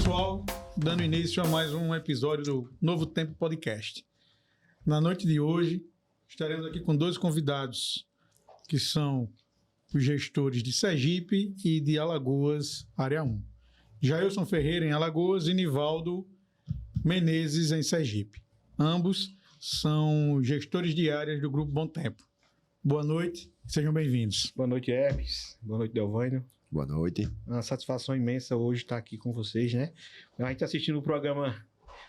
pessoal, dando início a mais um episódio do Novo Tempo Podcast. Na noite de hoje, estaremos aqui com dois convidados, que são os gestores de Sergipe e de Alagoas, Área 1. Jailson Ferreira, em Alagoas, e Nivaldo Menezes, em Sergipe. Ambos são gestores de áreas do Grupo Bom Tempo. Boa noite, sejam bem-vindos. Boa noite, Hermes. Boa noite, Delvânio. Boa noite. Uma satisfação imensa hoje estar aqui com vocês, né? A gente assistindo o programa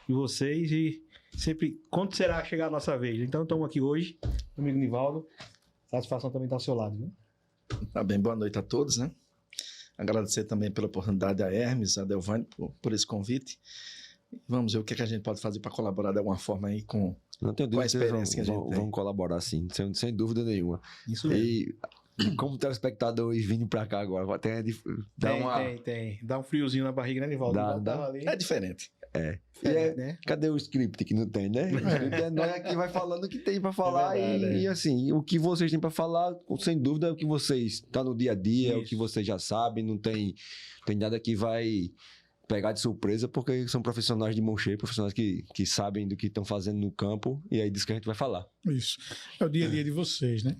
de vocês e sempre, quando será chegar a nossa vez? Então, estamos aqui hoje, amigo Nivaldo. Satisfação também estar ao seu lado, viu? Tá bem, boa noite a todos, né? Agradecer também pela oportunidade a Hermes, a Delvânio, por esse convite. Vamos ver o que a gente pode fazer para colaborar de alguma forma aí com a experiência que a gente tem. Vão colaborar, sim, sem dúvida nenhuma. Isso mesmo. E como telespectador vindo pra cá agora, Tem. Dá um friozinho na barriga, né, Nivaldo? Dá. É diferente. Né? Cadê o script que não tem, né? O script é nós que vai falando o que tem pra falar verdade, e assim, o que vocês têm pra falar, sem dúvida, é o que vocês tá no dia a dia, é o que vocês já sabem, não tem nada que vai pegar de surpresa, porque são profissionais de mão cheia, profissionais que sabem do que estão fazendo no campo, e aí disso que a gente vai falar. Isso, é o dia a dia de vocês, né?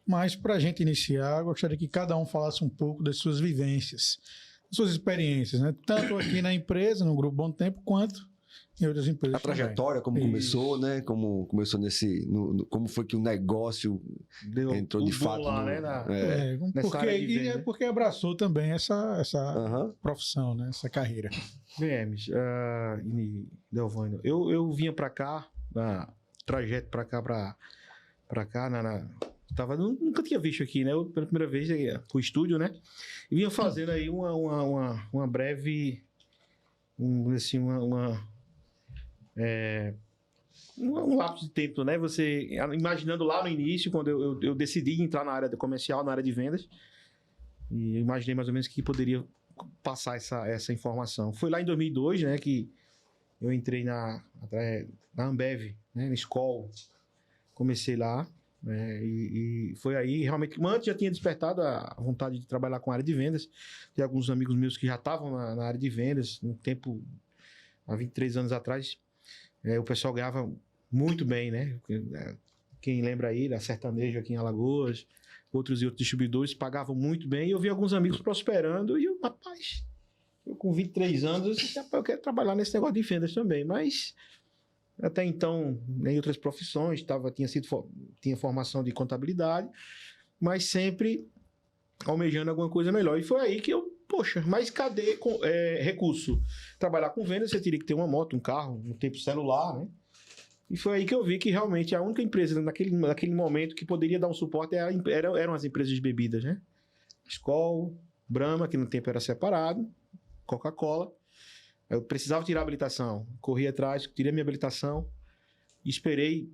Mas para a gente iniciar, eu gostaria que cada um falasse um pouco das suas vivências, das suas experiências, né? Tanto aqui na empresa, no Grupo Bom Tempo, quanto em outras empresas. A trajetória, como começou, né? Como começou como foi que o negócio entrou de fato lá, né? Porque abraçou também essa profissão, né? Essa carreira. Bem, Hermes, Delvânio, eu vinha para cá, trajeto para cá, nunca tinha visto aqui, né? Eu, pela primeira vez, o estúdio, né? E vinha fazendo aí uma breve, um lapso de tempo, né? Você imaginando lá no início, quando eu decidi entrar na área comercial, na área de vendas, e eu imaginei mais ou menos que poderia passar essa informação. Foi lá em 2002, né? Que eu entrei na Ambev, né? Na Skol, comecei lá. E foi aí, realmente, antes já tinha despertado a vontade de trabalhar com a área de vendas. Tem alguns amigos meus que já estavam na área de vendas, no tempo, há 23 anos atrás, o pessoal ganhava muito bem, né? Quem lembra aí, da Sertanejo aqui em Alagoas, outros distribuidores pagavam muito bem, e eu vi alguns amigos prosperando, e eu, rapaz, eu com 23 anos, eu quero trabalhar nesse negócio de vendas também, mas até então, em outras profissões, tinha formação de contabilidade, mas sempre almejando alguma coisa melhor. E foi aí que eu, mas cadê recurso? Trabalhar com vendas, você teria que ter uma moto, um carro, um tempo celular, né? E foi aí que eu vi que realmente a única empresa naquele momento que poderia dar um suporte eram as empresas de bebidas, né? Skol, Brahma, que no tempo era separado, Coca-Cola. Eu precisava tirar a habilitação, corri atrás, tirei minha habilitação, esperei,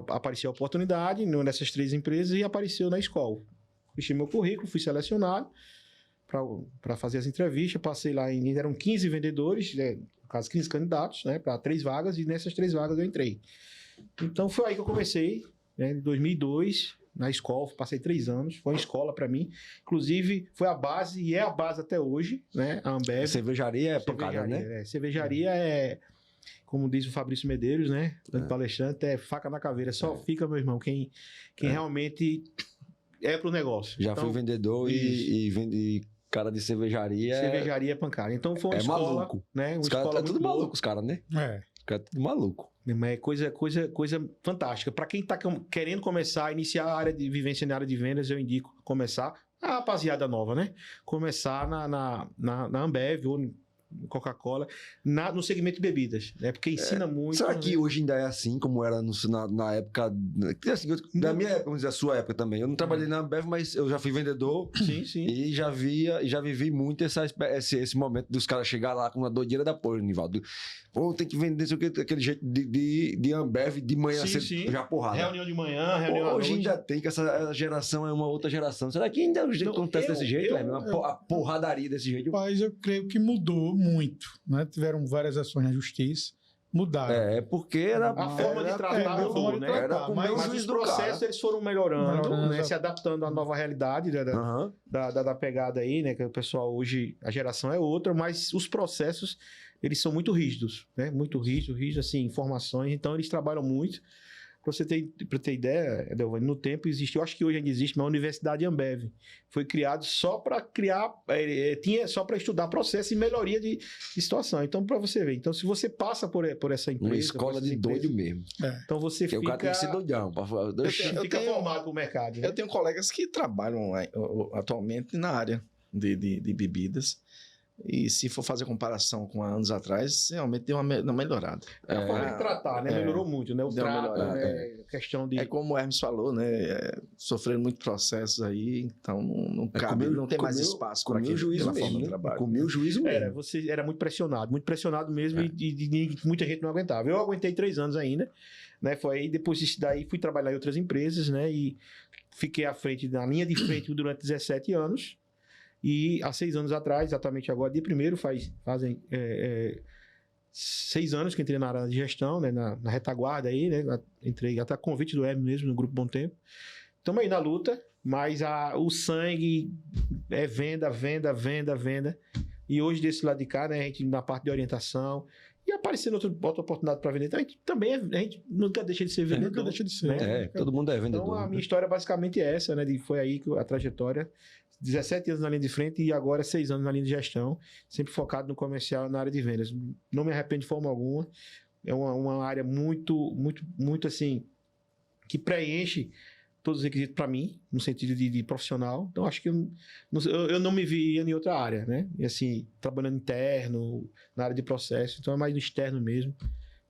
apareceu a oportunidade nessas 3 empresas e apareceu na Skol. Fechei meu currículo, fui selecionado para fazer as entrevistas, passei lá, eram 15 vendedores, no caso 15 candidatos, né, para 3 vagas, e nessas 3 vagas eu entrei. Então foi aí que eu comecei, né, em 2002, na Skol, passei 3 anos, foi uma escola para mim, inclusive foi a base, e é a base até hoje, né, a Ambev. Cervejaria é pancada, né? Cervejaria como diz o Fabrício Medeiros, né, palestrante, é faca na caveira, só fica, meu irmão, quem realmente é pro negócio. Já fui vendedor e vendi cara de cervejaria. Cervejaria é pancada. Então foi uma escola, maluco. Né, os caras tudo maluco, os caras, né? Os caras tudo maluco. É coisa fantástica. Para quem tá querendo começar, iniciar a área de vivência na área de vendas, eu indico começar, a rapaziada nova, né? Começar na Ambev ou Coca-Cola, no segmento de bebidas, né? Porque ensina muito. Será que hoje ainda é assim, como era na época... Assim, na minha época, vamos dizer, a sua época também. Eu não trabalhei na Ambev, mas eu já fui vendedor. Sim. E já vivi muito esse momento dos caras chegar lá com uma doideira da porra, Nivaldo. Pô, tem que vender aquele jeito de Ambev de manhã cedo, já porrada. Reunião de manhã, reunião à noite. Hoje ainda tem, que essa geração é uma outra geração. Será que ainda acontece desse jeito? A porradaria desse jeito? Mas eu creio que mudou muito, né? Tiveram várias ações na justiça, mudaram. É porque era... A forma de tratar mudou, né? Era com mas meio Mas juiz os do processos cara. eles foram melhorando, né? exato. Se adaptando à nova realidade Aham. da pegada aí, né? Que o pessoal hoje, a geração é outra, mas os processos, eles são muito rígidos, né? Muito rígidos, assim, informações. Então, eles trabalham muito. Para você ter ideia, Edelvani, no tempo existe, eu acho que hoje ainda existe, uma Universidade Ambev. Foi criado só para só para estudar processo e melhoria de situação. Então, para você ver. Então, se você passa por essa empresa... Uma escola de doido mesmo. Então, você Porque fica... o cara tem que ser doidão. Fica formado pro mercado, né? Eu tenho colegas que trabalham atualmente na área de bebidas. E se for fazer comparação com há anos atrás, realmente deu uma melhorada. A forma de tratar, né? Melhorou muito, né? O Deu uma trato, melhorada, né? Questão de... É como o Hermes falou, né? Sofreram muitos processos aí, então não cabe, não tem mais espaço para Comeu o juízo mesmo, né? Comeu o juízo mesmo. Você era muito pressionado mesmo e muita gente não aguentava. Eu aguentei 3 anos ainda, né? Foi aí, depois disso daí, fui trabalhar em outras empresas, né? E fiquei na linha de frente durante 17 anos. E há 6 anos atrás, exatamente agora, dia 1º, fazem 6 anos que entrei na área de gestão, né, na retaguarda aí, né, entrei até convite do Hermes mesmo, no Grupo Bom Tempo. Estamos aí na luta, mas o sangue é venda. E hoje, desse lado de cá, né, a gente na parte de orientação, e aparecendo outra oportunidade para vender, então a gente nunca deixa de ser vendedor. Nunca deixa de ser. Né? Todo mundo é vendedor. Então, a minha história basicamente é essa, né? Foi aí que a trajetória, 17 anos na linha de frente e agora 6 anos na linha de gestão, sempre focado no comercial, na área de vendas. Não me arrependo de forma alguma. É uma área muito assim, que preenche todos os requisitos para mim, no sentido de profissional. Então, acho que eu não me via em outra área, né? E assim, trabalhando interno, na área de processo. Então, é mais no externo mesmo.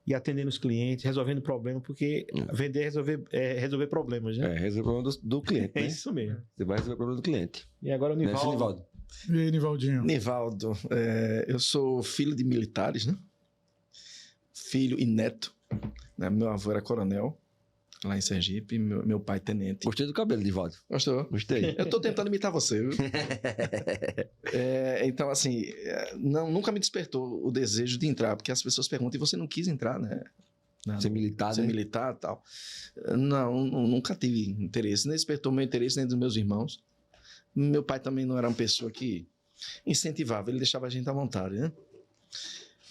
E atendendo os clientes, resolvendo problemas, porque vender é resolver problemas, né? Resolver o problema do cliente, né? É isso mesmo. Você vai resolver o problema do cliente. E agora o Nivaldo. Nivaldo. E aí, Nivaldinho? Nivaldo, eu sou filho de militares, né? Filho e neto. Né? Meu avô era coronel, lá em Sergipe, meu pai tenente. Gostei do cabelo, Nivaldo. Gostou? Gostei. Eu tô tentando imitar você, viu? Então, assim, nunca me despertou o desejo de entrar, porque as pessoas perguntam, e você não quis entrar, né? Ser militar, Ser né? militar e tal. Não, nunca tive interesse, nem despertou meu interesse, nem dos meus irmãos. Meu pai também não era uma pessoa que incentivava, ele deixava a gente à vontade, né?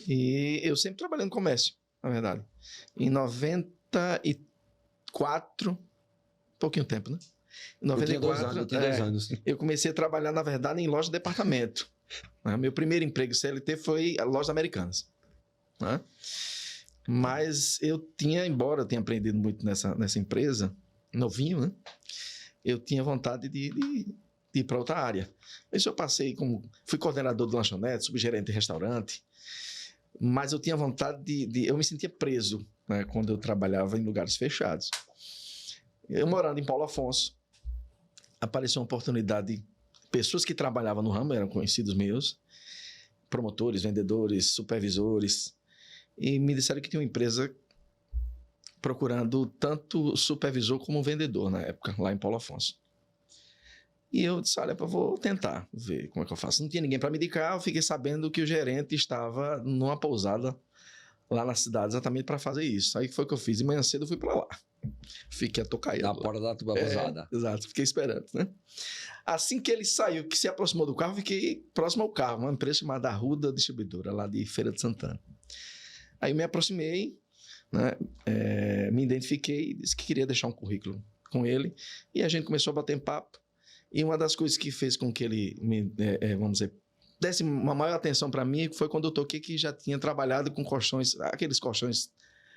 E eu sempre trabalhei no comércio, na verdade. Em 94, pouquinho tempo, né? Em 94, eu tinha 2 anos. eu comecei a trabalhar, na verdade, em loja de departamento. Né? Meu primeiro emprego CLT foi a loja Americanas. Né? Mas embora eu tenha aprendido muito nessa empresa, novinho, né? Eu tinha vontade de ir para outra área. Isso eu passei fui coordenador de lanchonete, subgerente de restaurante, mas eu tinha vontade eu me sentia preso, né, quando eu trabalhava em lugares fechados. Eu morando em Paulo Afonso, apareceu uma oportunidade, pessoas que trabalhavam no ramo, eram conhecidos meus, promotores, vendedores, supervisores, e me disseram que tinha uma empresa procurando tanto supervisor como vendedor na época, lá em Paulo Afonso. E eu disse, olha, eu vou tentar ver como é que eu faço. Não tinha ninguém para me indicar, eu fiquei sabendo que o gerente estava numa pousada lá na cidade exatamente para fazer isso. Aí foi o que eu fiz, de manhã cedo eu fui para lá. Fiquei atocaído. Na porta da tua pousada. Exato, fiquei esperando, né? Assim que ele saiu, que se aproximou do carro, fiquei próximo ao carro, uma empresa chamada Arruda Distribuidora, lá de Feira de Santana. Aí eu me aproximei, né? Me identifiquei e disse que queria deixar um currículo com ele. E a gente começou a bater papo. E uma das coisas que fez com que ele vamos dizer, desse uma maior atenção para mim foi quando eu toquei que já tinha trabalhado com colchões, aqueles colchões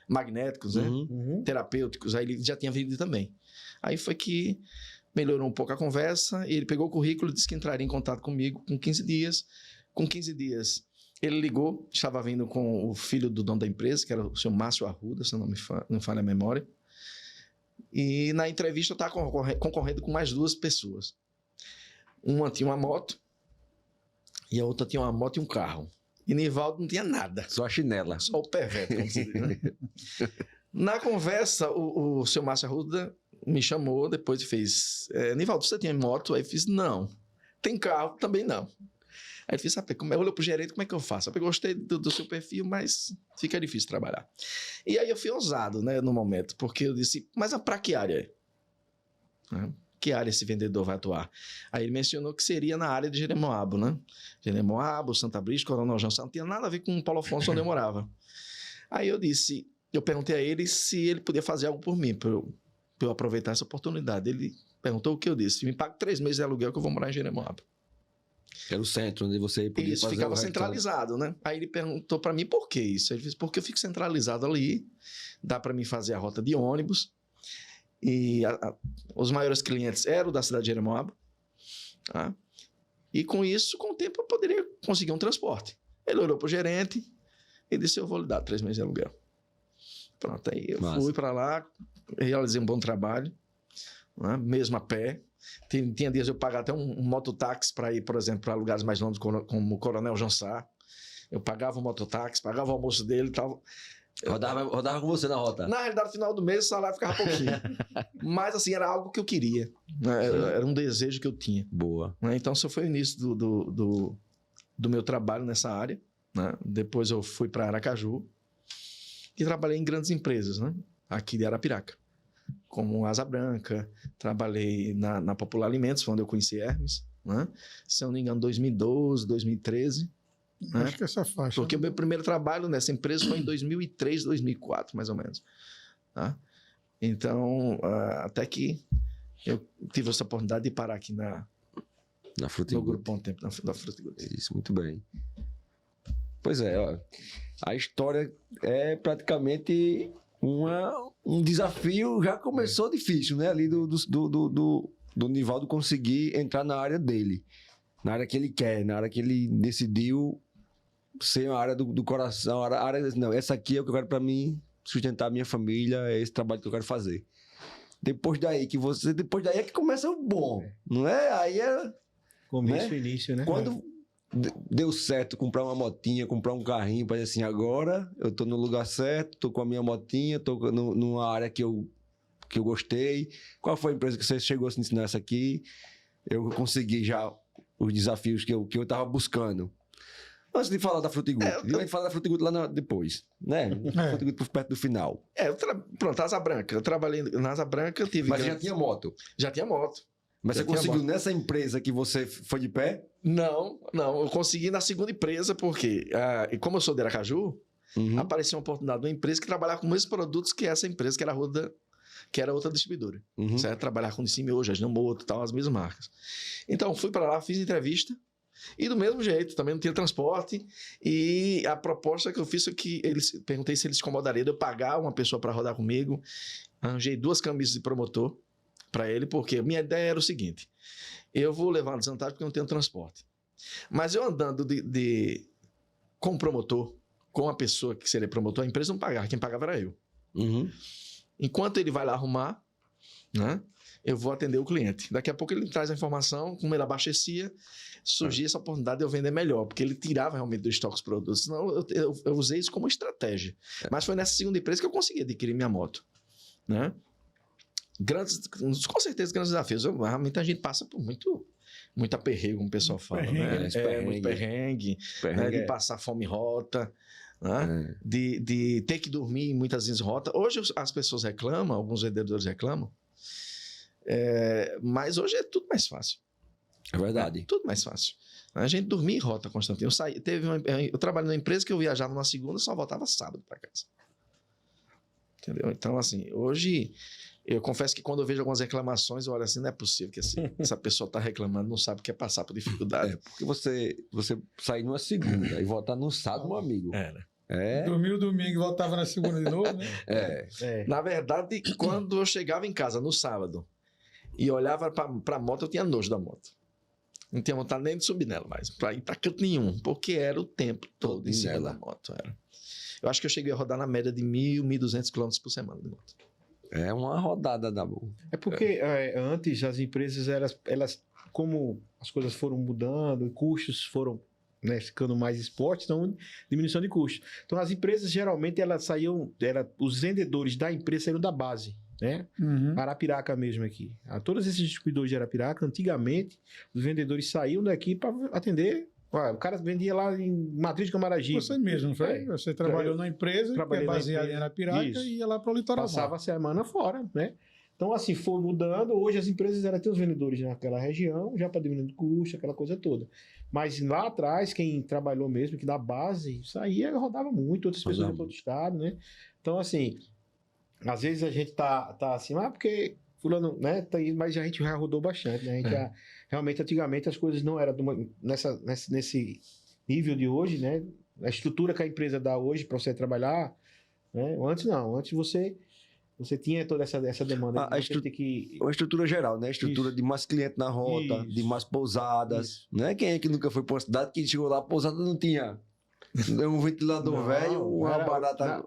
magnéticos, né? Terapêuticos, aí ele já tinha vendido também. Aí foi que melhorou um pouco a conversa, e ele pegou o currículo e disse que entraria em contato comigo com 15 dias. Com 15 dias, ele ligou, estava vindo com o filho do dono da empresa, que era o seu Márcio Arruda, se não me falha a memória. E na entrevista eu estava concorrendo com mais 2 pessoas. Uma tinha uma moto e a outra tinha uma moto e um carro. E Nivaldo não tinha nada. Só a chinela. Só o perverso, como se diz, né? Na conversa, o seu Márcio Arruda me chamou depois e fez... Nivaldo, você tem moto? Aí eu fiz, não. Tem carro? Também não. Aí ele fez, sabe, olhou pro gerente, como é que eu faço? Eu gostei do seu perfil, mas fica difícil trabalhar. E aí eu fui ousado, né, no momento, porque eu disse, mas para que área? Que área esse vendedor vai atuar? Aí ele mencionou que seria na área de Jeremoabo, né? Jeremoabo, Santa Brisa, Coronel João, não tinha nada a ver com o Paulo Afonso onde eu morava. Aí eu perguntei a ele se ele podia fazer algo por mim, para eu aproveitar essa oportunidade. Ele perguntou o que eu disse, me paga 3 meses de aluguel que eu vou morar em Jeremoabo. Era o centro onde você podia isso, fazer ficava centralizado, né? Aí ele perguntou para mim por que isso. Ele disse, porque eu fico centralizado ali, dá para mim fazer a rota de ônibus, e os maiores clientes eram da cidade de Jeremoabo, tá? E com isso, com o tempo, eu poderia conseguir um transporte. Ele olhou para o gerente e disse, eu vou lhe dar 3 meses de aluguel. Pronto, aí eu fui para lá, realizei um bom trabalho, né? Mesmo a pé. Tinha dias eu pagava até um mototáxi para ir, por exemplo, para lugares mais longos, como o Coronel João Sá. Eu pagava o mototáxi, pagava o almoço dele e tal. Rodava com você na rota. Na realidade, no final do mês, o salário ficava pouquinho. Mas, assim, era algo que eu queria. Né? Era um desejo que eu tinha. Boa. Né? Então, isso foi o início do meu trabalho nessa área. Né? Depois eu fui para Aracaju e trabalhei em grandes empresas, né? Aqui de Arapiraca. Como Asa Branca, trabalhei na Popular Alimentos, onde eu conheci Hermes. Né? Se eu não me engano, 2012, 2013. Né? Acho que essa faixa. Porque o meu primeiro trabalho nessa empresa foi em 2003, 2004, mais ou menos. Tá? Então, até que eu tive essa oportunidade de parar aqui na no Fruta Grupo Bom Tempo, da Fruta e Guto. Isso, muito bem. Pois é, ó, a história é praticamente um desafio, já começou difícil, né? Ali do Nivaldo conseguir entrar na área dele, na área que ele quer, na área que ele decidiu ser uma área do coração, não, essa aqui é o que eu quero para mim sustentar a minha família, é esse trabalho que eu quero fazer. Depois daí é que começa o bom, não é? Aí é Começo né? e início, né? Quando deu certo comprar uma motinha, comprar um carrinho, para dizer assim, agora eu tô no lugar certo, tô com a minha motinha, tô numa área que eu gostei. Qual foi a empresa que você chegou a se ensinar essa aqui? Eu consegui já os desafios que eu tava buscando. Antes de falar da Fruta e Guto, a gente fala da Fruta e Guto lá depois, né? Fruta e Guto perto do final. Pronto, Asa Branca. Eu trabalhei na Asa Branca, Mas já tinha moto? Já tinha moto. Mas você conseguiu nessa empresa que você foi de pé? Não. Eu consegui na segunda empresa, porque como eu sou de Aracaju, apareceu uma oportunidade numa empresa que trabalhava com os mesmos produtos que essa empresa, que era outra distribuidora. Certo? Trabalhar com Nissin hoje, Ajinomoto e tal, as mesmas marcas. Então, fui para lá, fiz entrevista, e do mesmo jeito, também não tinha transporte, e a proposta que eu fiz é que perguntei se eles se incomodariam de eu pagar uma pessoa para rodar comigo, arranjei 2 camisas de promotor para ele, porque minha ideia era o seguinte, eu vou levar uma desvantagem porque eu não tenho transporte, mas eu andando com o promotor, com a pessoa que seria promotor, a empresa não pagava, quem pagava era eu. Enquanto ele vai lá arrumar, né, eu vou atender o cliente. Daqui a pouco ele traz a informação, como ele abastecia, surgia essa oportunidade de eu vender melhor, porque ele tirava realmente do estoque os produtos. Senão eu usei isso como estratégia. Mas foi nessa segunda empresa que eu consegui adquirir minha moto. Né? Com certeza, grandes desafios. Realmente a gente passa por muito aperreio, como o pessoal fala. Muito perrengue. Né? De passar fome em rota. Né? De ter que dormir muitas vezes em rota. Hoje as pessoas reclamam, alguns vendedores reclamam, mas hoje é tudo mais fácil. É verdade. Tudo mais fácil. A gente dormia em rota constante. Eu trabalhei numa empresa que eu viajava na segunda e só voltava sábado para casa. Entendeu? Então, assim, hoje eu confesso que quando eu vejo algumas reclamações, eu olho assim, não é possível que essa pessoa está reclamando, não sabe o que é passar por dificuldade. Porque você sair numa segunda e voltar no sábado, meu amigo. Dormiu domingo e voltava na segunda de novo, né? Na verdade, quando eu chegava em casa no sábado e olhava para a moto, eu tinha nojo da moto. Não tinha vontade nem de subir nela mais, para ir para canto nenhum, porque era o tempo todo em cima da moto. Eu acho que eu cheguei a rodar na média de 1.000, 1.200 km por semana de moto. É uma rodada da boa. É porque antes as empresas, elas, como as coisas foram mudando, e custos foram, né, ficando mais expostos, então diminuição de custos. Então as empresas geralmente elas saíam, os vendedores da empresa saíram da base. Né? Arapiraca mesmo aqui. Todos esses distribuidores de Arapiraca, antigamente, os vendedores saíam daqui para atender O cara vendia lá em Matriz de Camaragibe. Você mesmo, não foi? Você trabalhou na empresa que é baseada em Arapiraca e ia lá para o litoral. Passava a semana fora, né? Então, assim, foi mudando. Hoje as empresas eram ter os vendedores naquela região, já para diminuir o custo, aquela coisa toda. Mas lá atrás, quem trabalhou mesmo, que da base, saía, rodava muito, outras pessoas iam para outro estado, né? Então, assim, às vezes a gente tá assim, porque fulano, né? Mas a gente já rodou bastante, né? A gente realmente, antigamente, as coisas não eram nesse nível de hoje, né? A estrutura que a empresa dá hoje para você trabalhar, né? Antes não. Antes você tinha toda essa demanda. A estrutura geral, né? A estrutura de mais cliente na rota, de mais pousadas. Não é quem é que nunca foi para uma cidade que chegou lá, a pousada não tinha um ventilador velho, uma barata...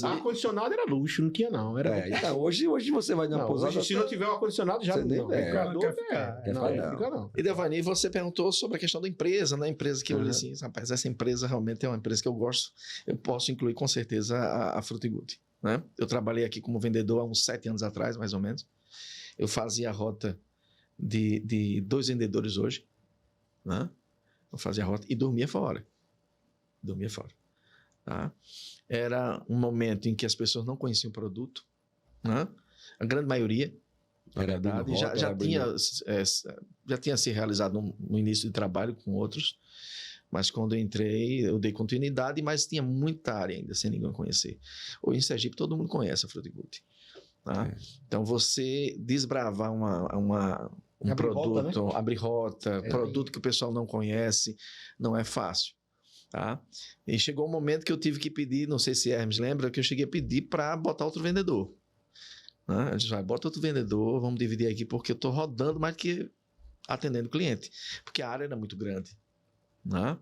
ar-condicionado era luxo, não tinha não. Então, hoje você vai numa pousada... Hoje, se não tiver o ar-condicionado, já não. Não. E Devani, você perguntou sobre a questão da empresa, né? A empresa que eu disse assim, rapaz, essa empresa realmente é uma empresa que eu gosto. Eu posso incluir com certeza a Frutigut, né? Eu trabalhei aqui como vendedor há uns 7 anos atrás, mais ou menos. Eu fazia a rota de 2 vendedores hoje, né? Eu fazia a rota e dormia fora. Tá? Era um momento em que as pessoas não conheciam o produto, né? A grande maioria, na verdade, já tinha se realizado no início de trabalho com outros, mas quando eu entrei, eu dei continuidade, mas tinha muita área ainda sem ninguém conhecer. Hoje em Sergipe todo mundo conhece a Frutigut. Tá? Então você desbravar um produto, abrir rota, produto que o pessoal não conhece, não é fácil. Tá? E chegou um momento que eu tive que pedir, não sei se Hermes lembra, que eu cheguei a pedir para botar outro vendedor. Né? Eu disse, bota outro vendedor, vamos dividir aqui, porque eu estou rodando mais que atendendo o cliente. Porque a área era muito grande. Né?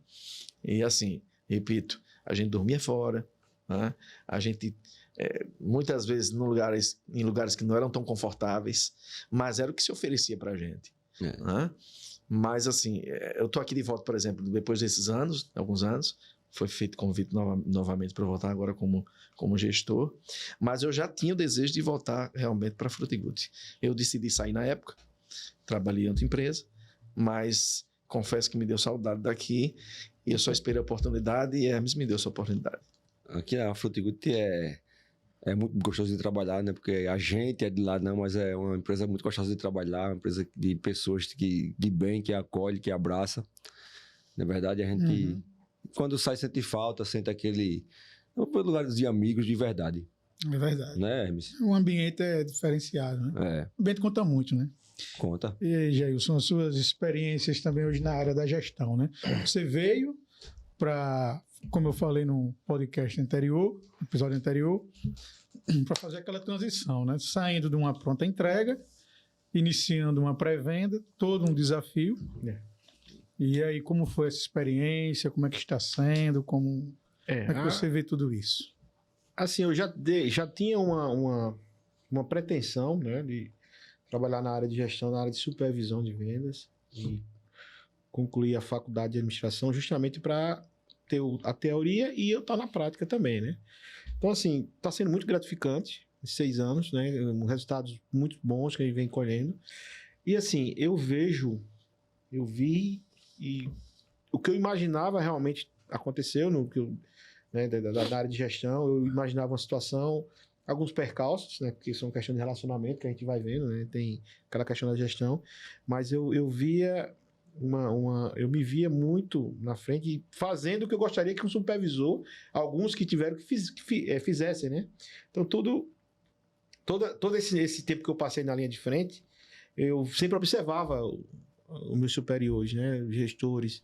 E assim, repito, a gente dormia fora, né? A gente, muitas vezes, em lugares que não eram tão confortáveis, mas era o que se oferecia para a gente. Né? Mas, assim, eu estou aqui de volta, por exemplo, depois desses alguns anos, foi feito convite novamente para voltar agora como gestor, mas eu já tinha o desejo de voltar realmente para a Frutigut. Eu decidi sair na época, trabalhei em outra empresa, mas confesso que me deu saudade daqui e eu só esperei a oportunidade e Hermes me deu essa oportunidade. Aqui a Frutigut é muito gostoso de trabalhar, né? Porque a gente é de lá, não, mas é uma empresa muito gostosa de trabalhar, uma empresa de pessoas de bem, que acolhe, que abraça. Na verdade, a gente, quando sai, sente falta, sente aquele... lugar de amigos de verdade. É verdade. Né, Hermes? O ambiente é diferenciado, né? O ambiente conta muito, né? Conta. E aí, Jailson, as suas experiências também hoje na área da gestão, né? Você veio para, como eu falei no podcast anterior, episódio anterior, para fazer aquela transição, né? Saindo de uma pronta entrega, iniciando uma pré-venda, todo um desafio. E aí, como foi essa experiência? Como é que está sendo? Como é que você vê tudo isso? Assim, eu já tinha uma pretensão, né, de trabalhar na área de gestão, na área de supervisão de vendas, e concluir a faculdade de administração justamente para ter a teoria e eu estar na prática também, né? Então, assim, está sendo muito gratificante, 6 anos, né? Resultados muito bons que a gente vem colhendo. E, assim, eu vi, e o que eu imaginava realmente aconteceu, né, da área de gestão. Eu imaginava uma situação, alguns percalços, né? Porque são questões de relacionamento que a gente vai vendo, né? Tem aquela questão da gestão. Mas eu via... eu me via muito na frente fazendo o que eu gostaria que um supervisor, alguns que tiveram que fizessem, né? Então, todo esse tempo que eu passei na linha de frente, eu sempre observava os meus superiores, né? Os gestores.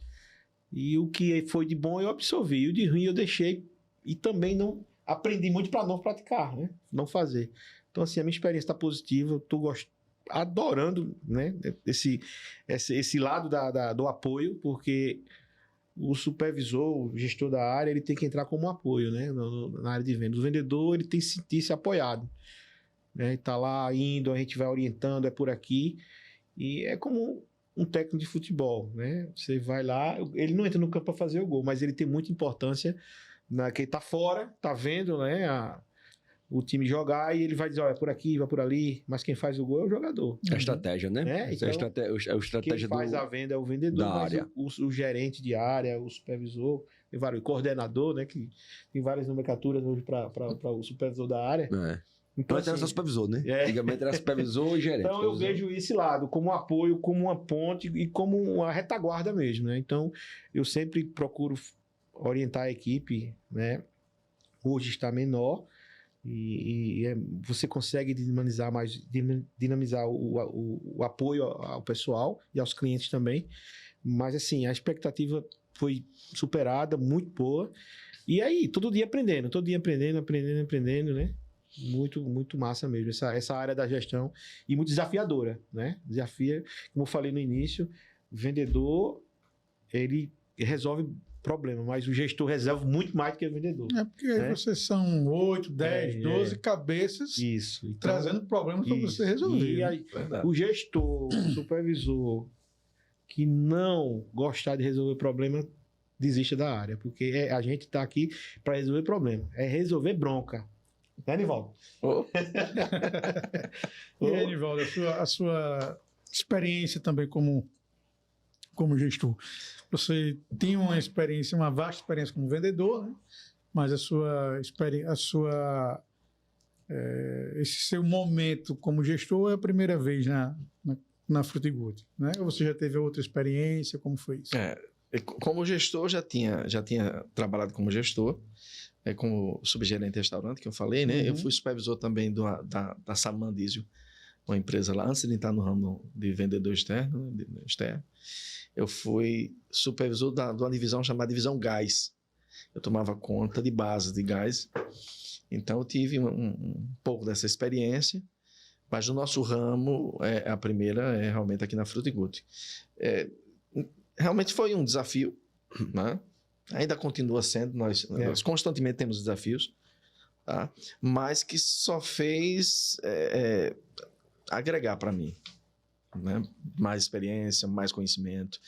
E o que foi de bom eu absorvi, e o de ruim eu deixei, e também não aprendi muito para não praticar, né? Não fazer. Então, assim, a minha experiência está positiva, eu estou adorando, né, esse lado do apoio, porque o supervisor, o gestor da área, ele tem que entrar como apoio, né, na área de venda. O vendedor, ele tem que sentir-se apoiado, né, está lá indo, a gente vai orientando, é por aqui, e é como um técnico de futebol, né, você vai lá, ele não entra no campo para fazer o gol, mas ele tem muita importância, que ele está fora, está vendo, né, o time jogar e ele vai dizer, olha, por aqui, vai por ali, mas quem faz o gol é o jogador. É a estratégia, né? É, então, a estratégia quem faz a venda é o vendedor, da mas área. o gerente de área, o supervisor, tem vários, o coordenador, né, que tem várias nomenclaturas hoje para o supervisor da área. É. Então, Antes era assim, só supervisor, né? é. Antigamente era supervisor e gerente. Então eu vejo esse lado como um apoio, como uma ponte e como uma retaguarda mesmo, né? Então eu sempre procuro orientar a equipe, né? Hoje está menor você consegue dinamizar o apoio ao pessoal e aos clientes também. Mas assim, a expectativa foi superada, muito boa. E aí, todo dia aprendendo, né? Muito massa mesmo, essa área da gestão e muito desafiadora, né? Desafia, como eu falei no início, o vendedor, ele resolve problema, mas o gestor resolve muito mais do que o vendedor. É porque vocês são 8, 10, 12 cabeças Isso. Então, trazendo problemas para você resolver. E aí, o gestor, o supervisor que não gostar de resolver problema, desista da área, porque a gente está aqui para resolver problema, é resolver bronca. Né, Nivaldo? E aí, Nivaldo, a sua experiência também como gestor. Você tinha uma vasta experiência como vendedor, né? Mas esse seu momento como gestor é a primeira vez na Frutigood, né? Ou você já teve outra experiência? Como foi isso? Como gestor, já tinha trabalhado como gestor, como subgerente de restaurante, que eu falei, né? Eu fui supervisor também da Saman Diesel, uma empresa lá, antes de entrar no ramo de vendedor externo, eu fui supervisor de uma divisão chamada Divisão Gás. Eu tomava conta de base de gás. Então, eu tive um pouco dessa experiência, mas no nosso ramo, a primeira é realmente aqui na Frutigood. Realmente foi um desafio, né? Ainda continua sendo, nós constantemente temos desafios, tá? Mas que só fez agregar para mim, né? Mais experiência, mais conhecimento,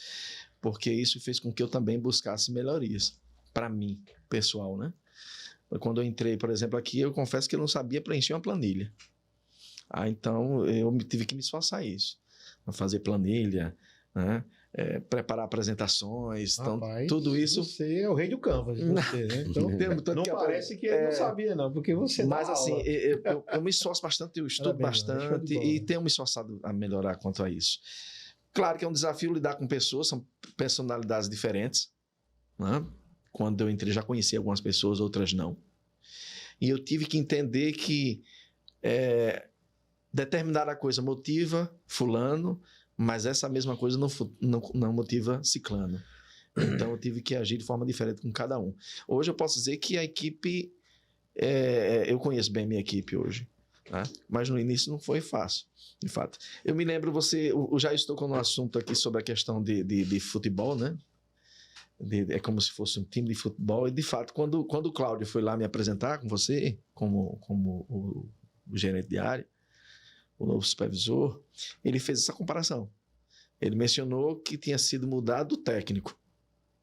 porque isso fez com que eu também buscasse melhorias para mim, pessoal, né? Quando eu entrei, por exemplo, aqui, eu confesso que eu não sabia preencher uma planilha. Então, eu tive que me esforçar isso, fazer planilha, né? Preparar apresentações, Rapaz, então tudo isso. Você é o rei do Canvas, você, né? Então, não parece que ele não sabia, não, porque você. Mas assim, eu me esforço bastante, eu estudo bastante e tenho me esforçado a melhorar quanto a isso. Claro que é um desafio lidar com pessoas, são personalidades diferentes, né? Quando eu entrei, já conheci algumas pessoas, outras não. E eu tive que entender que determinada coisa motiva fulano, mas essa mesma coisa não motiva ciclano. Então, eu tive que agir de forma diferente com cada um. Hoje, eu posso dizer que a equipe... eu conheço bem a minha equipe hoje, né? Mas no início não foi fácil, de fato. Eu me lembro, eu já estou com um assunto aqui sobre a questão de futebol, né? É como se fosse um time de futebol. E, de fato, quando o Cláudio foi lá me apresentar com você, como o gerente de área, o novo supervisor, ele fez essa comparação. Ele mencionou que tinha sido mudado o técnico,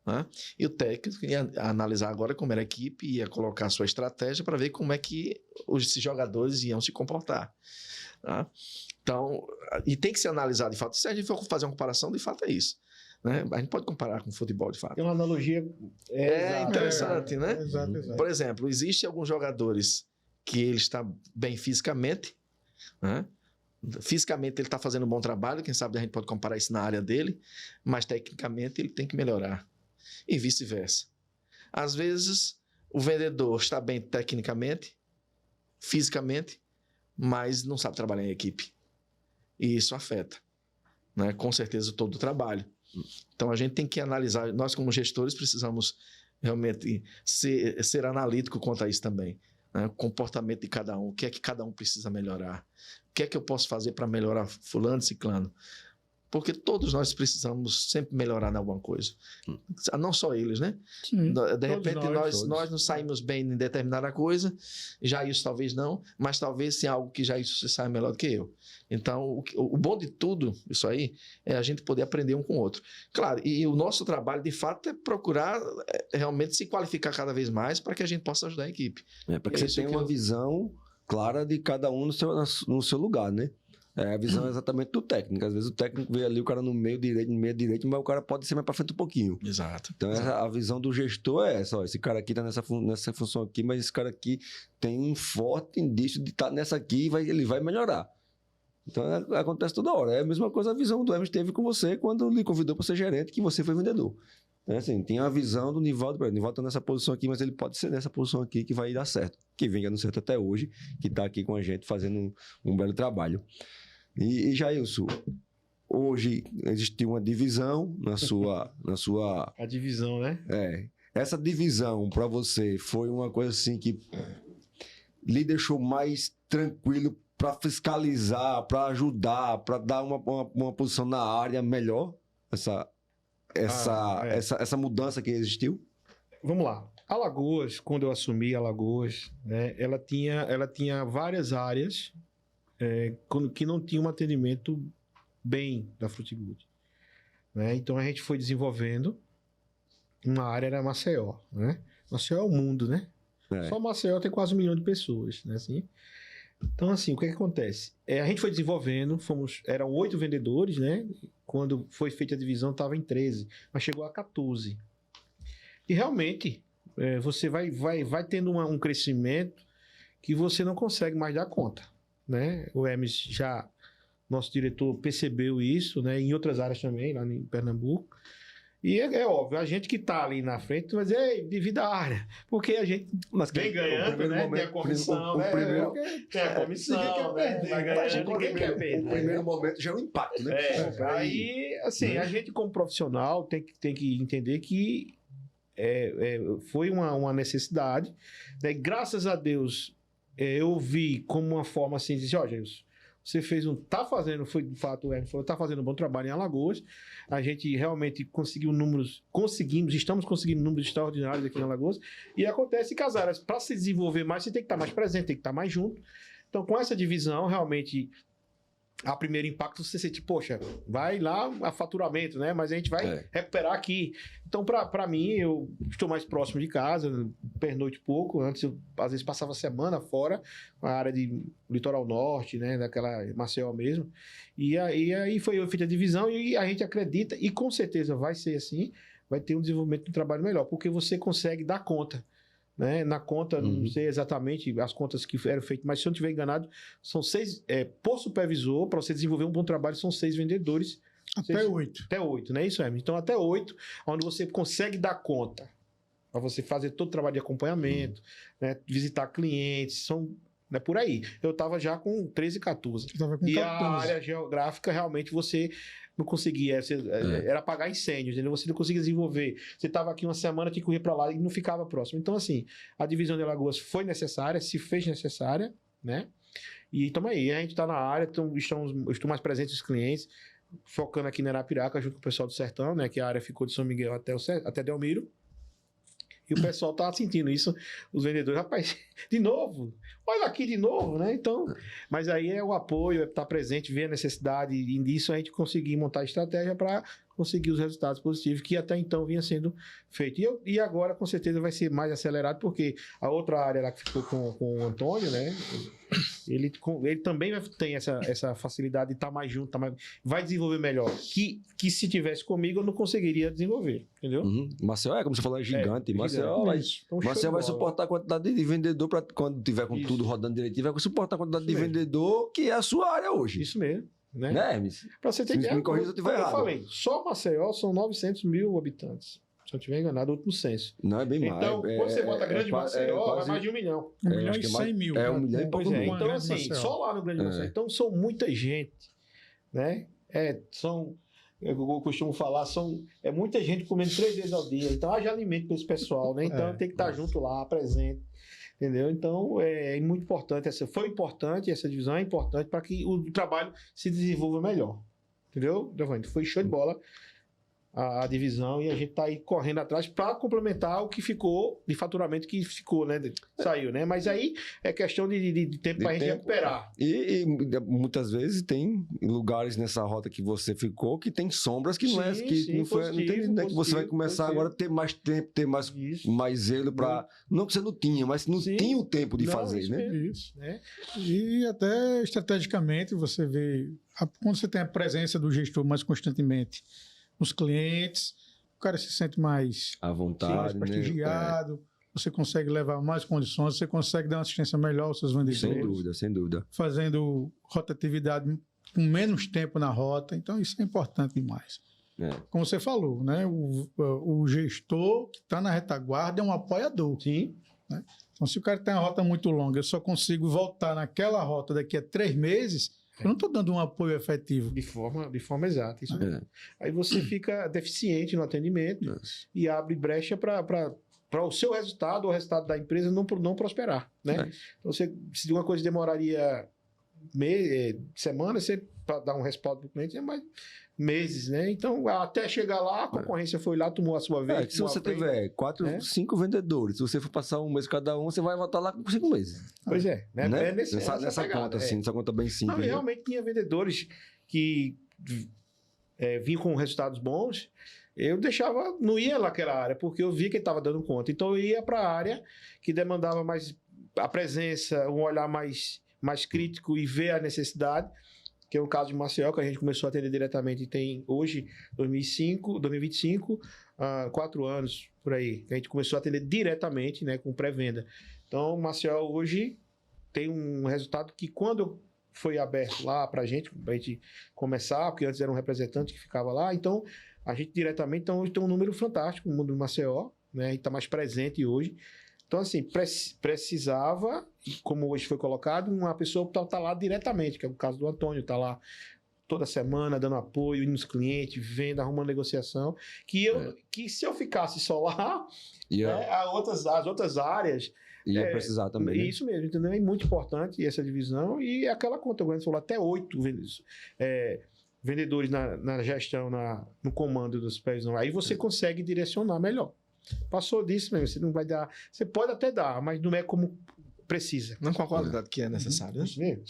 né? E o técnico ia analisar agora como era a equipe, ia colocar a sua estratégia para ver como é que esses jogadores iam se comportar, né? Então, e tem que ser analisado de fato. Se a gente for fazer uma comparação, de fato é isso, né? A gente pode comparar com o futebol, de fato. Tem uma analogia interessante, né? Exato. Por exemplo, existem alguns jogadores que ele está bem fisicamente, né? Fisicamente ele está fazendo um bom trabalho, quem sabe a gente pode comparar isso na área dele, mas tecnicamente ele tem que melhorar. E vice-versa. Às vezes o vendedor está bem tecnicamente, fisicamente, mas não sabe trabalhar em equipe. E isso afeta, né? Com certeza todo o trabalho. Então a gente tem que analisar, nós como gestores precisamos realmente ser analítico quanto a isso também, né? O comportamento de cada um, o que é que cada um precisa melhorar, o que é que eu posso fazer para melhorar fulano, ciclano, porque todos nós precisamos sempre melhorar em alguma coisa, não só eles, né? Sim, de repente nós não saímos bem em determinada coisa, já isso talvez não, mas talvez tenha algo que já isso você saia melhor do que eu. Então o bom de tudo isso aí é a gente poder aprender um com o outro, claro, e o nosso trabalho de fato é procurar realmente se qualificar cada vez mais para que a gente possa ajudar a equipe. Para que você tenha uma visão clara de cada um no seu lugar, né? A visão exatamente do técnico. Às vezes o técnico vê ali o cara no meio direito, mas o cara pode ser mais para frente um pouquinho. Exato. Então, a visão do gestor é essa. Ó, esse cara aqui tá nessa função aqui, mas esse cara aqui tem um forte indício de estar nessa aqui e ele vai melhorar. Então, acontece toda hora. É a mesma coisa a visão do Hermes teve com você quando lhe convidou para ser gerente, que você foi vendedor. Então, assim, tem a visão do Nivaldo. O Nivaldo tá nessa posição aqui, mas ele pode ser nessa posição aqui que vai dar certo. Que vem dando certo até hoje, que tá aqui com a gente fazendo um belo trabalho. E Jailson, hoje existiu uma divisão na sua... A divisão, né? Essa divisão para você foi uma coisa assim que lhe deixou mais tranquilo para fiscalizar, para ajudar, para dar uma posição na área melhor? Essa mudança que existiu? Vamos lá. Alagoas, quando eu assumi Alagoas, né, ela tinha várias áreas que não tinha um atendimento bem da Frutigood, né? Então a gente foi desenvolvendo. Uma área era Maceió, né? Maceió é o mundo, né? Só Maceió tem quase 1 milhão de pessoas, né? Assim, então, assim, o que acontece? A gente foi desenvolvendo, eram 8 vendedores, né? Quando foi feita a divisão, estava em 13, mas chegou a 14. E realmente, você vai tendo um crescimento que você não consegue mais dar conta, né? O Hermes nosso diretor percebeu isso, né? Em outras áreas também, lá em Pernambuco. E é óbvio, a gente que está ali na frente vai dizer, divida a área, porque a gente vem ganhando, né? Tem a comissão, né? Tem a comissão, né? Vai ganhando, ninguém quer perder. O primeiro momento já é um impacto, né? Aí, assim, a gente como profissional tem que entender que foi uma necessidade, né? Graças a Deus, eu vi como uma forma assim, de dizer, Gilson, você foi de fato, está fazendo um bom trabalho em Alagoas. A gente realmente estamos conseguindo números extraordinários aqui em Alagoas. E acontece que as áreas, para se desenvolver mais, você tem que estar mais presente, tem que estar mais junto. Então, com essa divisão, realmente, a primeiro impacto, você sente, poxa, vai lá a faturamento, né? Mas a gente vai recuperar aqui. Então, para mim, eu estou mais próximo de casa, pernoite pouco. Antes, eu às vezes passava semana fora, na área de Litoral Norte, né? Daquela Maceió mesmo. E aí foi feita a divisão e a gente acredita, e com certeza vai ser assim, vai ter um desenvolvimento do trabalho melhor, porque você consegue dar conta. Né? Na conta, não sei exatamente as contas que eram feitas, mas se eu não estiver enganado, são 6, por supervisor, para você desenvolver um bom trabalho, são 6 vendedores. Até 8. Até 8, não é isso, Hermes? Então, até 8, onde você consegue dar conta, para você fazer todo o trabalho de acompanhamento, né? Visitar clientes, né, por aí. Eu estava já com 13, 14. E a área geográfica, realmente, você não conseguia, era apagar incêndios, entendeu? Você não conseguia desenvolver. Você estava aqui uma semana, tinha que correr para lá e não ficava próximo. Então, assim, a divisão de Alagoas foi necessária, se fez necessária, né? E estamos aí, a gente está na área, estou mais presente os clientes, focando aqui na Arapiraca, junto com o pessoal do Sertão, né? Que a área ficou de São Miguel até Delmiro. E o pessoal tá sentindo isso, os vendedores, rapaz, de novo, olha aqui de novo, né? Então, mas aí é o apoio, estar presente, ver a necessidade, e nisso a gente conseguir montar estratégia para conseguir os resultados positivos que até então vinha sendo feito. E agora, com certeza, vai ser mais acelerado, porque a outra área lá que ficou com o Antônio, né? Ele também tem essa facilidade de estar mais junto, vai desenvolver melhor. Que se tivesse comigo, eu não conseguiria desenvolver, entendeu? Maceió como você falou, é gigante. Maceió vai suportar a quantidade de vendedor para quando tiver com tudo rodando direitinho, vai suportar a quantidade de vendedor que é a sua área hoje. Isso mesmo. Né, Hermes? Pra você ter ideia, me corrija se eu estiver errado. Eu falei, só Maceió são 900 mil habitantes. Se eu estiver enganado, último censo. Não, é bem mais. Então, quando você bota grande Maceió, vai mais de 1 milhão. 1 milhão e 100 mil. 1 milhão e pouco. Então, assim, só lá no Grande Maceió. Então, são muita gente, né? Eu costumo falar, é muita gente comendo 3 vezes ao dia. Então, haja alimento para esse pessoal, né? Então, tem que estar junto lá, presente. Entendeu? Então, é muito importante. Foi importante, essa divisão é importante para que o trabalho se desenvolva melhor. Entendeu, Giovanni? Foi show de bola. a divisão e a gente está aí correndo atrás para complementar o que ficou de faturamento que ficou, né? Saiu, né? Mas aí é questão de tempo para a gente recuperar. E muitas vezes tem lugares nessa rota que você ficou que tem sombras que não é que não foi, positivo, não tem, né, que você vai começar positivo. agora a ter mais tempo, ter mais zelo para não que você não tinha, mas não tinha o tempo de fazer, isso né? mesmo, Isso. né? E até estrategicamente você vê, quando você tem a presença do gestor mais constantemente nos clientes, o cara se sente mais À mais vontade, né? prestigiado, você consegue levar mais condições, você consegue dar uma assistência melhor aos seus vendedores, Sem dúvida, sem dúvida. fazendo rotatividade com menos tempo na rota, então isso é importante demais. É. Como você falou, né? O gestor que está na retaguarda é um apoiador. Sim. Então, se o cara tem uma rota muito longa, eu só consigo voltar naquela rota daqui a 3 meses, eu não estou dando um apoio efetivo. De forma exata. Isso É. mesmo. Aí você fica deficiente no atendimento e abre brecha para o seu resultado, ou o resultado da empresa não prosperar, né? É. Então, se uma coisa demoraria semana, você para dar um respaldo para o cliente é mais meses, né? Então, até chegar lá, a concorrência foi lá, tomou a sua vez. Se você tiver 4, 5 vendedores, se você for passar um mês cada um, você vai voltar lá com 5 meses. Pois é, né? Né? É Nessa pegada, conta, assim, nessa conta bem Não, simples. né? realmente tinha vendedores que vinham com resultados bons. Eu deixava, não ia naquela área, porque eu vi que ele estava dando conta. Então eu ia para a área que demandava mais a presença, um olhar mais crítico e ver a necessidade, que é o caso de Maceió, que a gente começou a atender diretamente e tem hoje, 2025, 4 anos por aí, que a gente começou a atender diretamente, né, com pré-venda. Então, Maceió hoje tem um resultado que quando foi aberto lá para a gente começar, porque antes era um representante que ficava lá, então a gente diretamente tem um número fantástico no mundo do Maceió, né, e está mais presente hoje. Então, assim, precisava, como hoje foi colocado, uma pessoa para estar lá diretamente, que é o caso do Antônio, está lá toda semana dando apoio, indo nos clientes, vendo, arrumando negociação, que se eu ficasse só lá, as outras áreas... Ia precisar também, né? Isso mesmo, entendeu? É muito importante essa divisão e aquela conta, o Grande falou, até 8 vendedores na gestão, no comando dos pés. Aí você consegue direcionar melhor. Passou disso mesmo, você não vai dar... Você pode até dar, mas não é como precisa. Não com a qualidade que é necessária. Isso mesmo.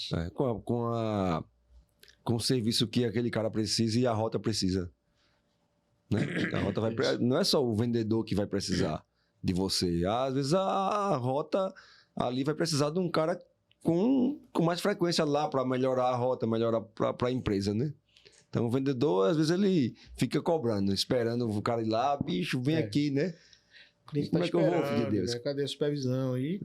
Com o serviço que aquele cara precisa e a rota precisa. Né? A rota não é só o vendedor que vai precisar de você. Às vezes a rota ali vai precisar de um cara com mais frequência lá para melhorar a rota, melhorar para a empresa, né? Então o vendedor, às vezes, ele fica cobrando, esperando o cara ir lá, bicho, vem aqui, né? O cliente Como é que eu vou, filho de Deus? né? Cadê a supervisão aí?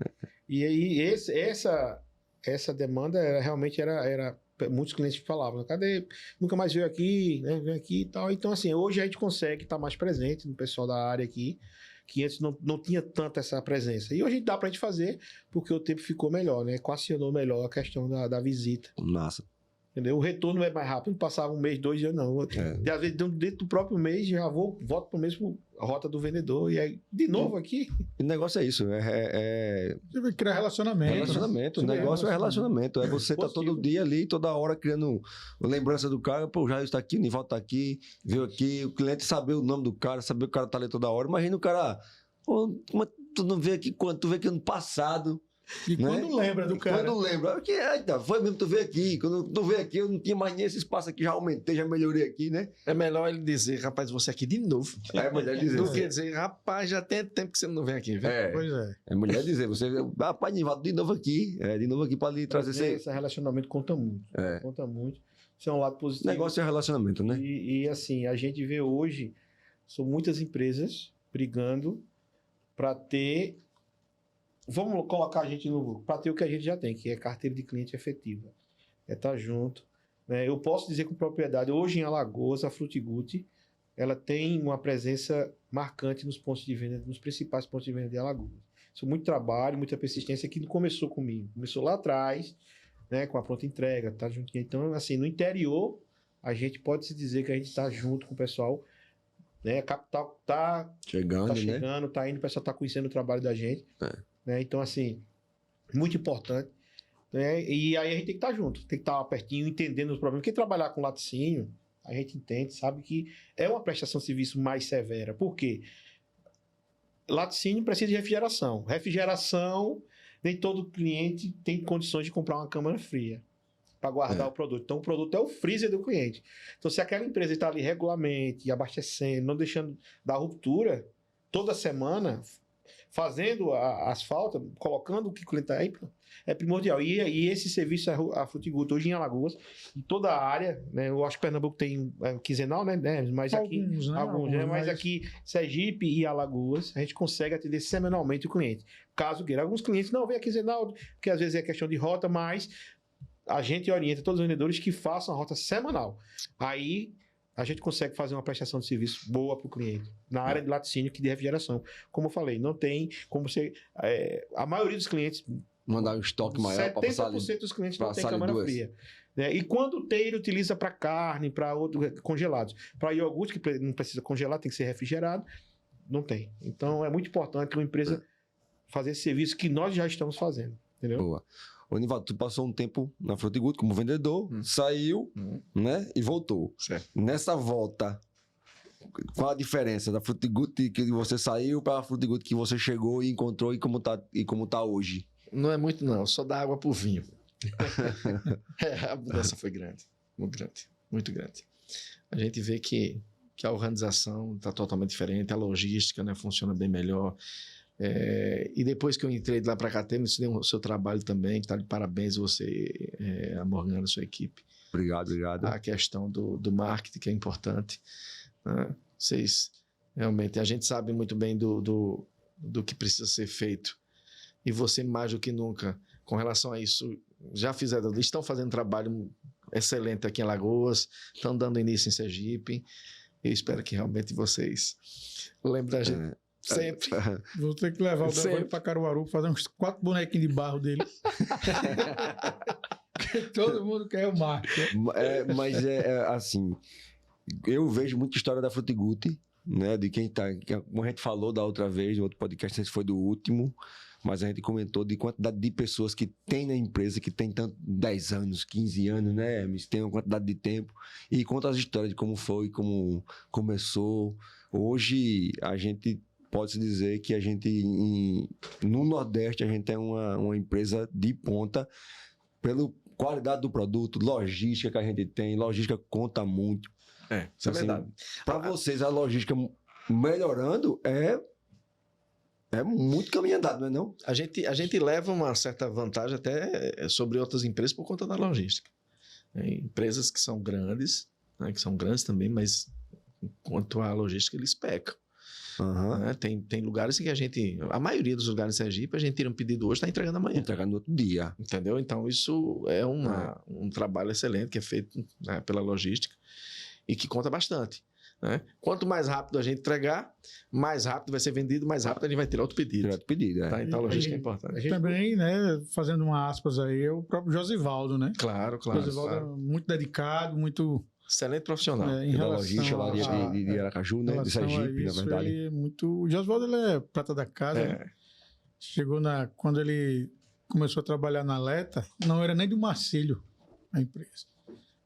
E aí, essa demanda realmente era muitos clientes falavam, cadê? Nunca mais veio aqui, né? Vem aqui e tal. Então, assim, hoje a gente consegue estar mais presente no pessoal da área aqui, que antes não tinha tanta essa presença. E hoje dá pra gente fazer, porque o tempo ficou melhor, né? Equacionou melhor a questão da visita. Massa. Entendeu? O retorno é mais rápido, não passava 1 mês, 2 dias, não. E às vezes, dentro do próprio mês, já volto para o mesmo rota do vendedor. E aí, de novo aqui. O negócio é isso. Você vai criar relacionamento. Relacionamento. O negócio é relacionamento. É você tá todo dia ali, toda hora, criando lembrança do cara. Pô, o Jair está aqui, o Nivaldo está aqui, veio aqui. O cliente saber o nome do cara, saber que o cara tá ali toda hora. Imagina o cara... Pô, mas tu não veio aqui quando? Tu veio aqui ano passado... E quando lembra do cara? Quando lembra, porque foi mesmo tu veio aqui. Quando tu veio aqui, eu não tinha mais nem esse espaço aqui, já aumentei, já melhorei aqui, né? É melhor ele dizer, rapaz, você aqui de novo. É mulher dizer. Do que dizer, rapaz, já tem tempo que você não vem aqui, viu? Pois é. É mulher dizer, você, rapaz, Nivaldo, de novo aqui. De novo aqui para lhe trazer Esse relacionamento conta muito. Conta muito. Isso é um lado positivo. Negócio é relacionamento, né? E assim, a gente vê hoje, são muitas empresas brigando para ter... Vamos colocar a gente para ter o que a gente já tem, que é carteira de cliente efetiva. É estar junto. Né? Eu posso dizer com propriedade, hoje em Alagoas, a Frutiguti, ela tem uma presença marcante nos pontos de venda, nos principais pontos de venda de Alagoas. Isso é muito trabalho, muita persistência, que não começou comigo. Começou lá atrás, né, com a pronta entrega, tá junto. Então, assim, no interior, a gente pode se dizer que a gente está junto com o pessoal, né? A capital tá chegando, né? Tá indo, o pessoal tá conhecendo o trabalho da gente. Né? Então, assim, muito importante. Né? E aí a gente tem que estar junto, tem que estar pertinho, entendendo os problemas. Porque trabalhar com laticínio, A gente entende, sabe que é uma prestação de serviço mais severa. Por quê? Laticínio precisa de refrigeração. Refrigeração, nem todo cliente tem condições de comprar uma câmara fria para guardar o produto. Então, o produto é o freezer do cliente. Então, se aquela empresa está ali regularmente, abastecendo, não deixando dar ruptura, toda semana, fazendo as faltas, colocando o que o cliente está aí, é primordial. E esse serviço, a Fruticultura, hoje em Alagoas, em toda a área, né, eu acho que Pernambuco tem quinzenal, né? Mas aqui, mas aqui, Sergipe e Alagoas, a gente consegue atender semanalmente o cliente. Caso queira. Alguns clientes não vêm a quinzenal, porque às vezes é questão de rota, mas a gente orienta todos os vendedores que façam a rota semanal. Aí a gente consegue fazer uma prestação de serviço boa para o cliente. Na área de laticínio, que de refrigeração. Como eu falei, não tem como você... a maioria dos clientes... Mandar um estoque maior para passar ali. 70% dos clientes não tem câmara fria. Né? E quando tem, ele utiliza para carne, para outros congelados. Para iogurte, que não precisa congelar, tem que ser refrigerado, não tem. Então, é muito importante uma empresa fazer esse serviço que nós já estamos fazendo. Entendeu? Boa. Ô, Nivaldo, tu passou um tempo na Fruticultura como vendedor, saiu, né? E voltou. Certo. Nessa volta, qual a diferença da Fruticultura que você saiu para a Fruticultura que você chegou e encontrou e como tá hoje? Não é muito, não. Só dá água pro vinho. A mudança foi grande. Muito grande. Muito grande. A gente vê que a organização está totalmente diferente, a logística, né, funciona bem melhor. E depois que eu entrei de lá para cá, temos o seu trabalho também, que está de parabéns você, a Morgana, a sua equipe. Obrigado. A questão do marketing, que é importante. Né? Vocês, realmente, a gente sabe muito bem do que precisa ser feito. E você, mais do que nunca, com relação a isso, estão fazendo trabalho excelente aqui em Alagoas, estão dando início em Sergipe. Eu espero que realmente vocês lembrem da gente. Sempre. Vou ter que levar o Delvânio para Caruaru, fazer uns 4 bonequinhos de barro dele. Porque todo mundo quer o marketing. Mas assim, eu vejo muita história da Fruticultura, né? De quem tá, como a gente falou da outra vez, no outro podcast, esse foi do último, mas a gente comentou de quantidade de pessoas que tem na empresa, que tem tanto 10 anos, 15 anos, né? Mas tem uma quantidade de tempo. E conta as histórias de como foi, como começou. Hoje, a gente pode-se dizer que a gente, no Nordeste, a gente é uma empresa de ponta pela qualidade do produto, logística que a gente tem. Logística conta muito. Isso é verdade. Para vocês, a logística melhorando é muito caminho andado, não é não? A gente leva uma certa vantagem até sobre outras empresas por conta da logística. Empresas que são grandes, né, que são grandes também, mas quanto à logística, eles pecam. Né? Tem lugares em que a maioria dos lugares em Sergipe, a gente tira um pedido hoje e está entregando amanhã. Entregando no outro dia. Entendeu? Então, isso é um trabalho excelente que é feito, né, pela logística e que conta bastante. Né? Quanto mais rápido a gente entregar, mais rápido vai ser vendido, mais rápido a gente vai ter outro pedido. Tá? Então, a logística é importante. A gente também, né, fazendo uma aspas aí, é o próprio Josivaldo, né? Claro. Josivaldo é muito dedicado, muito... Excelente profissional. Em da logística lá de Aracaju, né? De Sergipe, na verdade. Ele é muito... O Josivaldo, ele é prata da casa. Né? Chegou quando ele começou a trabalhar na Leta, não era nem do Marcílio a empresa.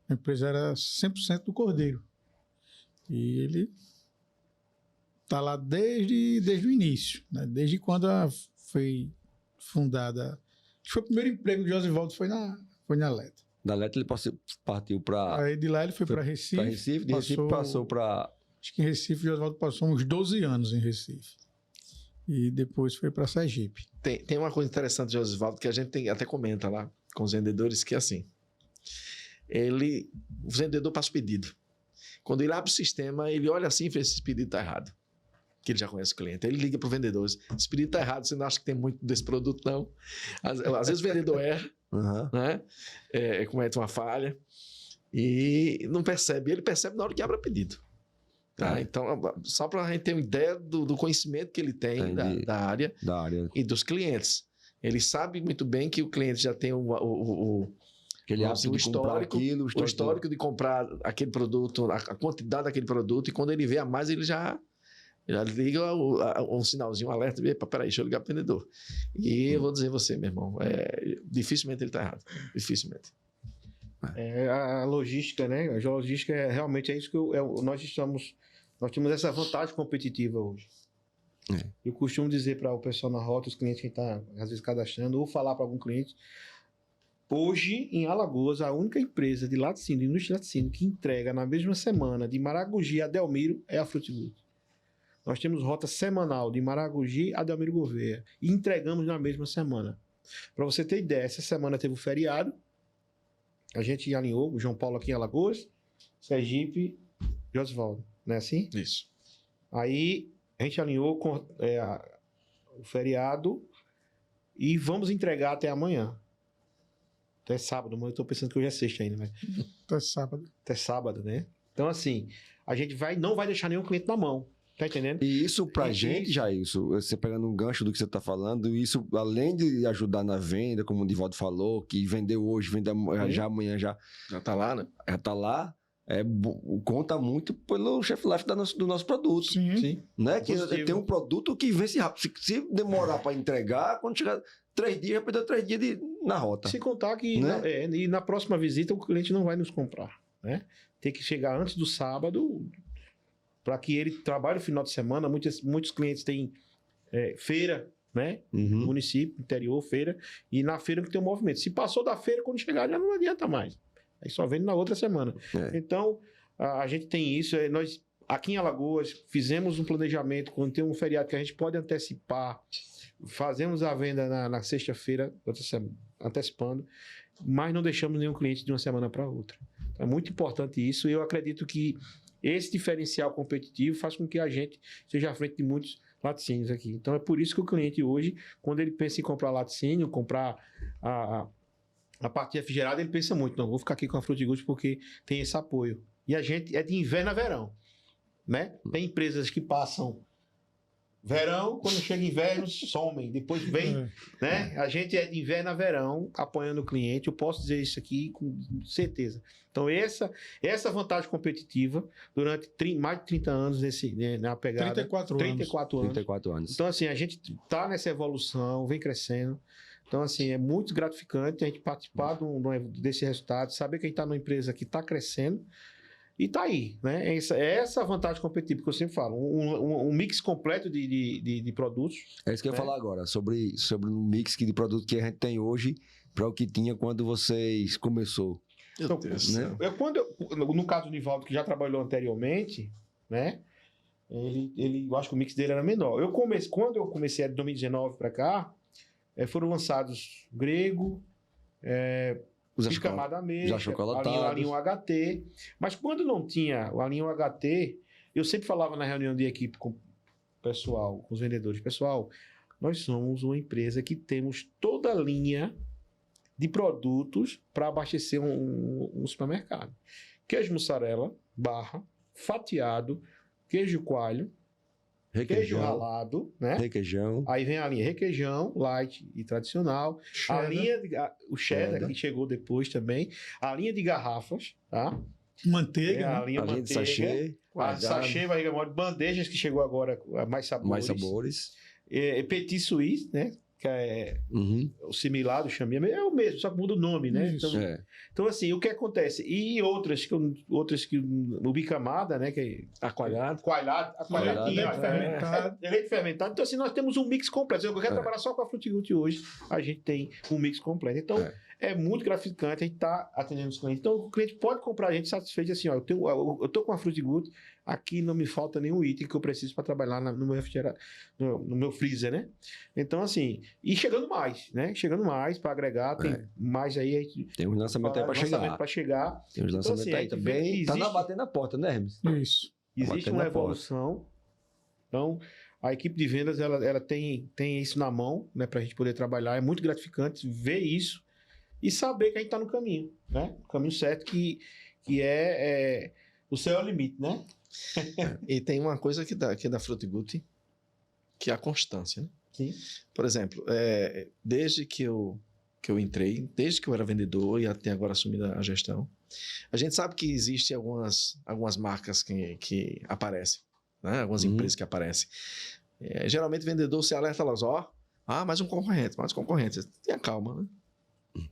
A empresa era 100% do Cordeiro. E ele está lá desde o início, né? Desde quando foi fundada. Acho que foi o primeiro emprego de Josivaldo, foi na Leta. Da Leta ele partiu para... Aí de lá ele foi para Recife. Para Recife, de Recife passou para... Acho que em Recife o Josivaldo passou uns 12 anos em Recife. E depois foi para Sergipe. Tem uma coisa interessante de Josivaldo que a gente até comenta lá com os vendedores, que é assim. O vendedor passa o pedido. Quando ele abre o sistema, ele olha assim e fala, esse pedido está errado. Que ele já conhece o cliente. Aí ele liga para o vendedor, esse pedido está errado, você não acha que tem muito desse produto, não? Às vezes o vendedor erra, né? Comete uma falha e não percebe. Ele percebe na hora que abre o pedido. Tá? Então, só para a gente ter uma ideia do conhecimento que ele tem da área e dos clientes. Ele sabe muito bem que o cliente já tem o histórico de comprar aquele produto, a quantidade daquele produto, e quando ele vê a mais, ele já liga um sinalzinho, um alerta, peraí, deixa eu ligar para o vendedor. E eu vou dizer você, meu irmão, dificilmente ele está errado. Dificilmente. A logística, né? A logística realmente é isso que nós temos essa vantagem competitiva hoje. Eu costumo dizer para o pessoal na rota, os clientes que estão às vezes cadastrando, ou falar para algum cliente. Hoje, em Alagoas, a única empresa de laticínio, de indústria de laticínio, que entrega na mesma semana de Maragogi a Delmiro é a Frutigut. Nós temos rota semanal de Maragogi a Delmiro Gouveia e entregamos na mesma semana. Para você ter ideia, essa semana teve o feriado, a gente alinhou, o João Paulo aqui em Alagoas, Sergipe e Oswaldo, não é assim? Isso. Aí a gente alinhou com o feriado e vamos entregar até amanhã. Até sábado, mas eu tô pensando que hoje é sexta ainda, mas... Até sábado. Até sábado, né? Então, assim, a gente não vai deixar nenhum cliente na mão. Tá entendendo? E isso pra gente, Jailson, você pegando um gancho do que você tá falando, isso além de ajudar na venda, como o Divaldo falou, que vendeu hoje, vende já amanhã, já tá lá, né? Já tá lá. Conta muito pelo chef life do nosso produto. Sim. Né? Que tem um produto que vence rápido. Se demorar para entregar, quando chegar 3 dias, já perdeu 3 dias na rota. Se contar que e na próxima visita o cliente não vai nos comprar. Né? Tem que chegar antes do sábado para que ele trabalhe no final de semana. Muitos clientes têm feira, né? Município, interior, feira. E na feira que tem um movimento. Se passou da feira, quando chegar já não adianta mais. Aí só vende na outra semana. Então, a gente tem isso. Nós, aqui em Alagoas, fizemos um planejamento. Quando tem um feriado que a gente pode antecipar, fazemos a venda na sexta-feira, antecipando, mas não deixamos nenhum cliente de uma semana para outra. Então, é muito importante isso. E eu acredito que esse diferencial competitivo faz com que a gente esteja à frente de muitos laticínios aqui. Então, é por isso que o cliente hoje, quando ele pensa em comprar laticínio, comprar a parte refrigerada, ele pensa muito, não, vou ficar aqui com a Frutigut porque tem esse apoio. E a gente é de inverno a verão, né? Tem empresas que passam verão, quando chega inverno, somem, depois vem, né? A gente é de inverno a verão, apoiando o cliente, eu posso dizer isso aqui com certeza. Então, essa vantagem competitiva, durante mais de 30 anos na pegada... 34 anos. Então, assim, a gente tá nessa evolução, vem crescendo. Então, assim, é muito gratificante a gente participar desse resultado, saber que a gente está numa empresa que está crescendo e está aí, né? Essa vantagem competitiva que eu sempre falo, um mix completo de produtos. É isso que eu ia falar agora, sobre um mix de produtos que a gente tem hoje para o que tinha quando vocês começou. Então, no caso do Nivaldo, que já trabalhou anteriormente, né? Eu acho que o mix dele era menor. Quando eu comecei de 2019 para cá, foram lançados Grego, Bicamada Ameixa, Alinho HT. Mas quando não tinha o Alinho HT, eu sempre falava na reunião de equipe com o pessoal, com os vendedores. Pessoal, nós somos uma empresa que temos toda a linha de produtos para abastecer um supermercado. Queijo mussarela, barra, fatiado, queijo coalho, queijo ralado, né? Requeijão. Aí vem a linha requeijão, light e tradicional. Cheddar. A linha o cheddar, que chegou depois também. A linha de garrafas, tá? Manteiga. A linha de sachê. A sachê, barriga mole, bandejas que chegou agora, mais sabores. Mais sabores. Petit Suisse, né? Que é o similar do Xambinha, é o mesmo, só que muda o nome, né? Então, assim, o que acontece? E outras que o bicamada, né? Que é coalhado, leite fermentado. Então, assim, nós temos um mix completo. Se eu quero trabalhar só com a Frutigut hoje, a gente tem um mix completo. Então, é muito gratificante a gente estar atendendo os clientes. Então, o cliente pode comprar a gente satisfeito assim, ó, eu tô com a Frutigut, aqui não me falta nenhum item que eu preciso para trabalhar no meu refrigerador, no meu freezer, né? Então, assim, e chegando mais, né? Chegando mais para agregar, tem mais aí. Tem um lançamento aí para chegar. Tem uns lançamentos então, assim, aí também. Tá batendo na porta, né, Hermes? Isso. Existe uma evolução. Então, a equipe de vendas, ela tem isso na mão, né? Para a gente poder trabalhar. É muito gratificante ver isso e saber que a gente está no caminho, né? O caminho certo que é o céu é o limite, né? E tem uma coisa que é da Frutigut, que é a constância, né? Sim. Por exemplo, desde que eu entrei, desde que eu era vendedor e até agora assumindo a gestão, a gente sabe que existem algumas marcas que aparecem, né? Algumas empresas que aparecem. Geralmente o vendedor se alerta lá, mais um concorrente. Tenha calma, né?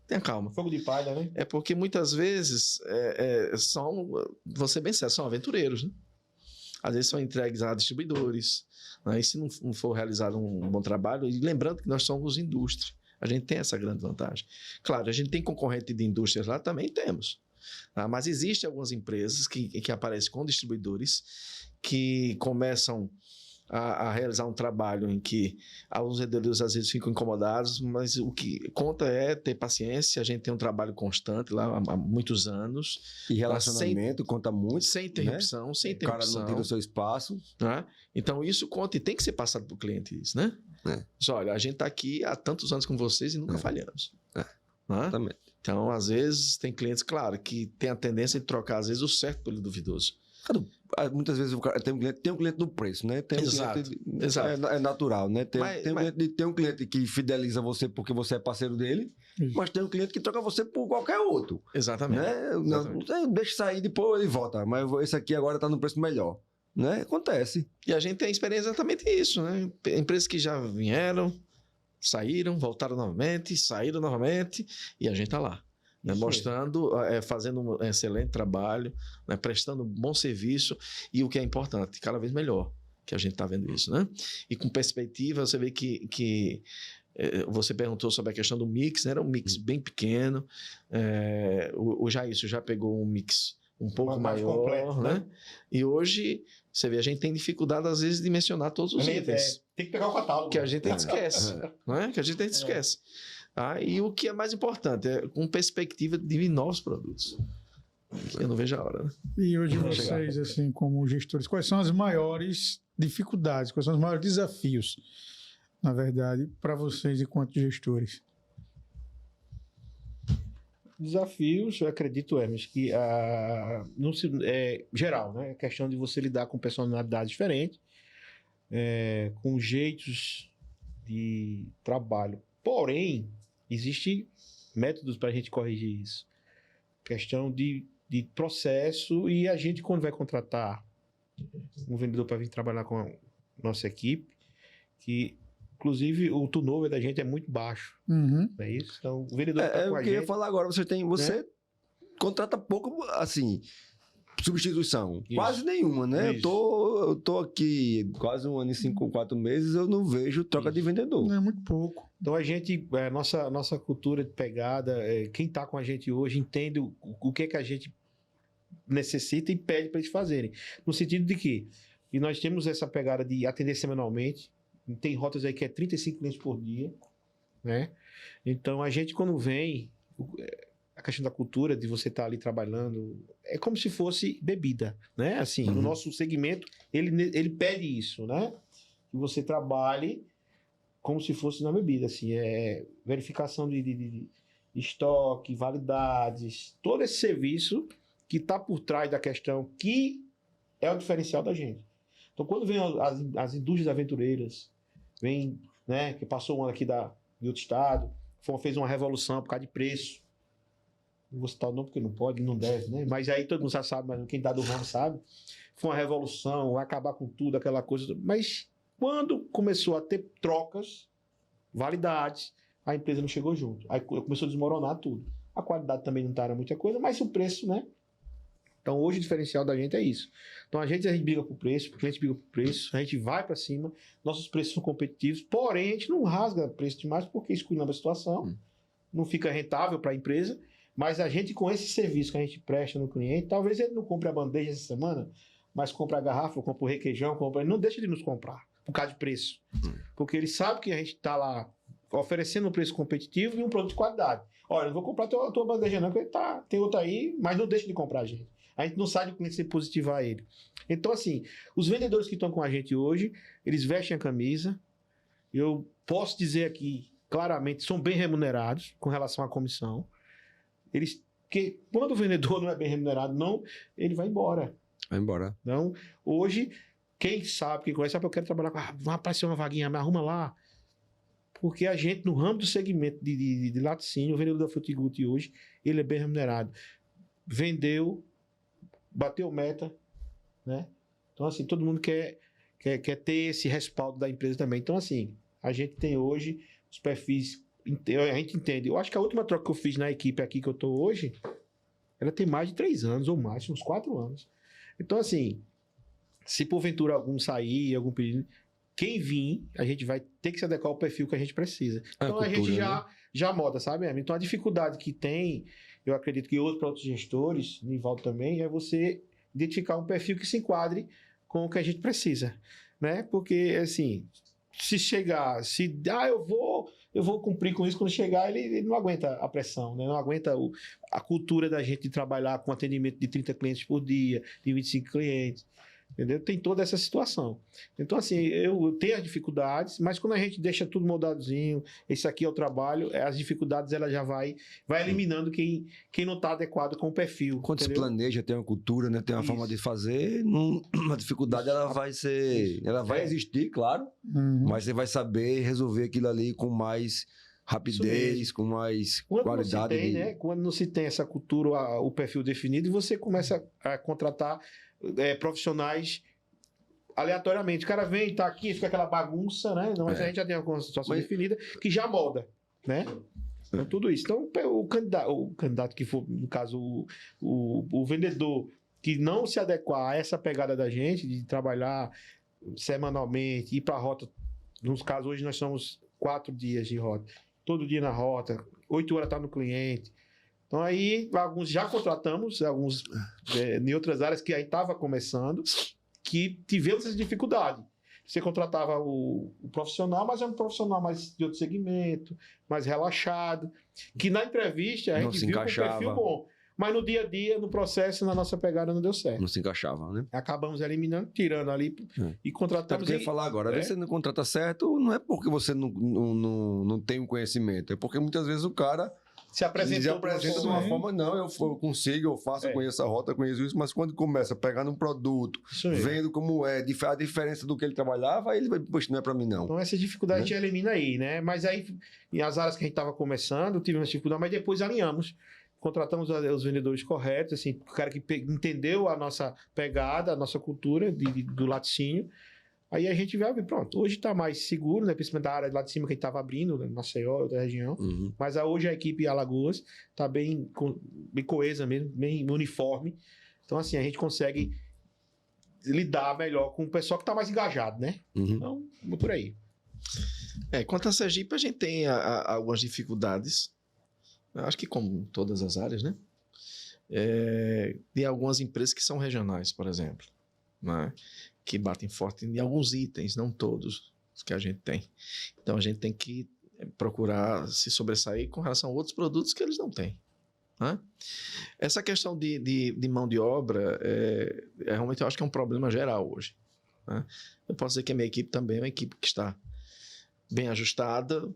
Tenha calma. Fogo de palha, né? É porque muitas vezes você bem certo, são aventureiros, né? Às vezes são entregues a distribuidores, né? E se não for realizado um bom trabalho, e lembrando que nós somos indústria, a gente tem essa grande vantagem. Claro, a gente tem concorrente de indústrias lá, também temos. Tá? Mas existem algumas empresas que aparecem com distribuidores que começam a realizar um trabalho em que alguns vendedores às vezes ficam incomodados, mas o que conta é ter paciência. A gente tem um trabalho constante lá há muitos anos. E relacionamento conta muito. Sem interrupção, né? sem O cara interrupção. não tira o seu espaço. Né? Então isso conta e tem que ser passado para o cliente isso, né? Mas, olha, a gente está aqui há tantos anos com vocês e nunca falhamos. Né? Exatamente. Então, às vezes, tem clientes, claro, que tem a tendência de trocar, às vezes, o certo pelo duvidoso. Muitas vezes o cara tem um cliente do preço, né? Exato. É natural, né? Tem um cliente que fideliza você porque você é parceiro dele, mas tem um cliente que troca você por qualquer outro. Exatamente. Né? Não, deixa sair, depois ele volta, mas esse aqui agora está no preço melhor. Né? Acontece. E a gente tem experiência exatamente isso, né? Empresas que já vieram, saíram, voltaram novamente, saíram novamente, e a gente está lá. Né, mostrando, fazendo um excelente trabalho, né, prestando um bom serviço e o que é importante, cada vez melhor, que a gente está vendo isso, né? E com perspectiva, você vê que você perguntou sobre a questão do mix, né? Era um mix bem pequeno, o Jair já pegou um mix um pouco maior, completo, né? E hoje, você vê, a gente tem dificuldade às vezes de mencionar todos os itens. Tem que pegar o catálogo. Que a gente esquece, não é? Que a gente esquece. E o que é mais importante é com perspectiva de novos produtos. Eu não vejo a hora, né? E hoje vocês, assim, como gestores, quais são as maiores dificuldades, quais são os maiores desafios, na verdade, para vocês enquanto gestores? Desafios, eu acredito, Hermes, que não se, geral, né? A questão de você lidar com personalidades diferentes, com jeitos de trabalho. Porém, existem métodos para a gente corrigir isso. Questão de processo, e a gente, quando vai contratar um vendedor para vir trabalhar com a nossa equipe, que inclusive o turnover da gente é muito baixo. Não é isso? Então, o vendedor tá com a gente. Eu queria falar agora, você contrata pouco, assim, substituição. Isso. Quase nenhuma, né? Eu tô aqui quase 1 ano e 4 meses, eu não vejo troca de vendedor. Não é muito pouco. Então a gente, nossa cultura de pegada, quem está com a gente hoje entende o que é que a gente necessita e pede para eles fazerem. No sentido de que nós temos essa pegada de atender semanalmente, tem rotas aí que é 35 clientes por dia, né? Então a gente, quando vem, a questão da cultura de você estar ali trabalhando, é como se fosse bebida, né? Assim, no nosso segmento, ele pede isso, né? Que você trabalhe como se fosse na bebida, assim, verificação de estoque, validades, todo esse serviço que está por trás da questão, que é o diferencial da gente. Então, quando vem as indústrias aventureiras, vem, né, que passou um ano aqui de outro estado, fez uma revolução por causa de preço. Não vou citar o nome porque não pode, não deve, né? Mas aí todo mundo já sabe, mas quem dá do ramo sabe. Foi uma revolução, vai acabar com tudo, aquela coisa. Mas quando começou a ter trocas, validades, a empresa não chegou junto. Aí começou a desmoronar tudo. A qualidade também não era muita coisa, mas o preço, né? Então hoje o diferencial da gente é isso. Então a gente briga por preço, o cliente briga por preço, a gente vai para cima, nossos preços são competitivos, porém a gente não rasga preço demais porque exclui a situação, não fica rentável para a empresa, mas a gente, com esse serviço que a gente presta no cliente, talvez ele não compre a bandeja essa semana, mas compra a garrafa, compra o requeijão, ele não deixa de nos comprar por causa de preço. Porque ele sabe que a gente está lá oferecendo um preço competitivo e um produto de qualidade. Olha, eu não vou comprar a tua bandeja não, porque tem outra aí, mas não deixa de comprar a gente. A gente não sabe o cliente sem positivar ele. Então, assim, os vendedores que estão com a gente hoje, eles vestem a camisa. Eu posso dizer aqui, claramente, são bem remunerados com relação à comissão. Porque quando o vendedor não é bem remunerado, não, ele vai embora. Vai embora. Então, hoje, quem sabe, quem conhece, eu quero trabalhar com... vai aparecer uma vaguinha, me arruma lá. Porque a gente, no ramo do segmento de laticínio, o vendedor da Frutiguti hoje, ele é bem remunerado. Vendeu, bateu meta, né? Então, assim, todo mundo quer ter esse respaldo da empresa também. Então, assim, a gente tem hoje os perfis a gente entende. Eu acho que a última troca que eu fiz na equipe aqui que eu tô hoje, ela tem mais de 3 anos ou mais, uns 4 anos. Então, assim, se porventura algum sair, algum pedido, quem vir, a gente vai ter que se adequar ao perfil que a gente precisa. Então, a gente já moda, sabe? Então, a dificuldade que tem, eu acredito que para outros gestores, Nivaldo também, é você identificar um perfil que se enquadre com o que a gente precisa, né? Porque, assim, se chegar, eu vou cumprir com isso, quando chegar, ele não aguenta a pressão, né? Não aguenta a cultura da gente de trabalhar com atendimento de 30 clientes por dia, de 25 clientes. Entendeu? Tem toda essa situação. Então, assim, eu tenho as dificuldades, mas quando a gente deixa tudo moldadozinho, esse aqui é o trabalho, as dificuldades ela já vai eliminando quem não está adequado com o perfil. Quando entendeu? se planeja, tem uma cultura, né? Tem uma forma de fazer, a dificuldade ela vai ser. Ela vai existir, claro, mas você vai saber resolver aquilo ali com mais rapidez, com mais qualidade. Quando não se tem essa cultura, o perfil definido, você começa a contratar profissionais aleatoriamente. O cara vem, tá aqui, fica aquela bagunça, né? Mas a gente já tem uma situação definida que já molda, né? Então, tudo isso. Então, o candidato que for, no caso, o vendedor que não se adequar a essa pegada da gente, de trabalhar semanalmente, ir para a rota, nos casos, hoje nós somos 4 dias de rota, todo dia na rota, 8 horas tá no cliente. Então aí, alguns já contratamos, alguns em outras áreas que aí estava começando, que tivemos essa dificuldade. Você contratava o profissional, mas é um profissional mais de outro segmento, mais relaxado, que na entrevista a gente viu com um perfil bom. Mas no dia a dia, no processo, na nossa pegada, não deu certo. Não se encaixava, né? Acabamos eliminando, tirando ali e contratamos. Eu ia falar agora, às vezes você não contrata certo, não é porque você não tem o conhecimento, é porque muitas vezes o cara se apresenta de uma forma, não, eu consigo, eu faço, eu conheço a rota, eu conheço isso, mas quando começa a pegar num produto, vendo como é, a diferença do que ele trabalhava, aí ele vai, poxa, não é pra mim não. Então essa dificuldade a gente elimina aí, né? Mas aí, em as áreas que a gente estava começando, tivemos dificuldade, mas depois alinhamos. Contratamos os vendedores corretos, assim, o cara que entendeu a nossa pegada, a nossa cultura do laticínio. Aí a gente vai ver, pronto, hoje está mais seguro, né? Principalmente da área lá de cima que a gente estava abrindo, né? Maceió, outra região. Mas hoje a equipe Alagoas está bem coesa mesmo, bem uniforme. Então, assim, a gente consegue lidar melhor com o pessoal que está mais engajado, né? Então, por aí. Quanto a Sergipe, a gente tem algumas dificuldades. Eu acho que como todas as áreas, né? Tem algumas empresas que são regionais, por exemplo, né? Que batem forte em alguns itens, não todos os que a gente tem. Então a gente tem que procurar se sobressair com relação a outros produtos que eles não têm, né? Essa questão de mão de obra, realmente eu acho que é um problema geral hoje, né? Eu posso dizer que a minha equipe também é uma equipe que está bem ajustada,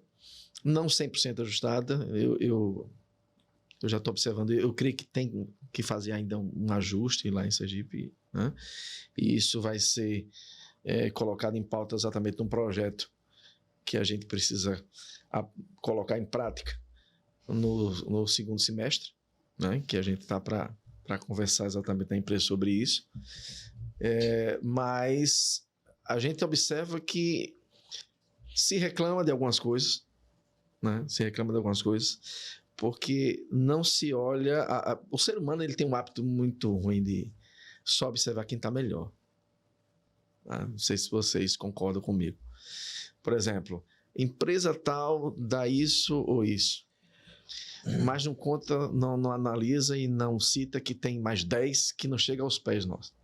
não 100% ajustada. Eu já estou observando, eu creio que tem que fazer ainda um ajuste lá em Sergipe, né? E isso vai ser colocado em pauta exatamente num projeto que a gente precisa colocar em prática no segundo semestre, né? Que a gente está para conversar exatamente na empresa sobre isso. Mas a gente observa que se reclama de algumas coisas, né? Se reclama de algumas coisas, porque não se olha... o ser humano ele tem um hábito muito ruim de só observar quem está melhor. Não sei se vocês concordam comigo. Por exemplo, empresa tal dá isso ou isso, mas não conta, não analisa e não cita que tem mais 10 que não chega aos pés nossos,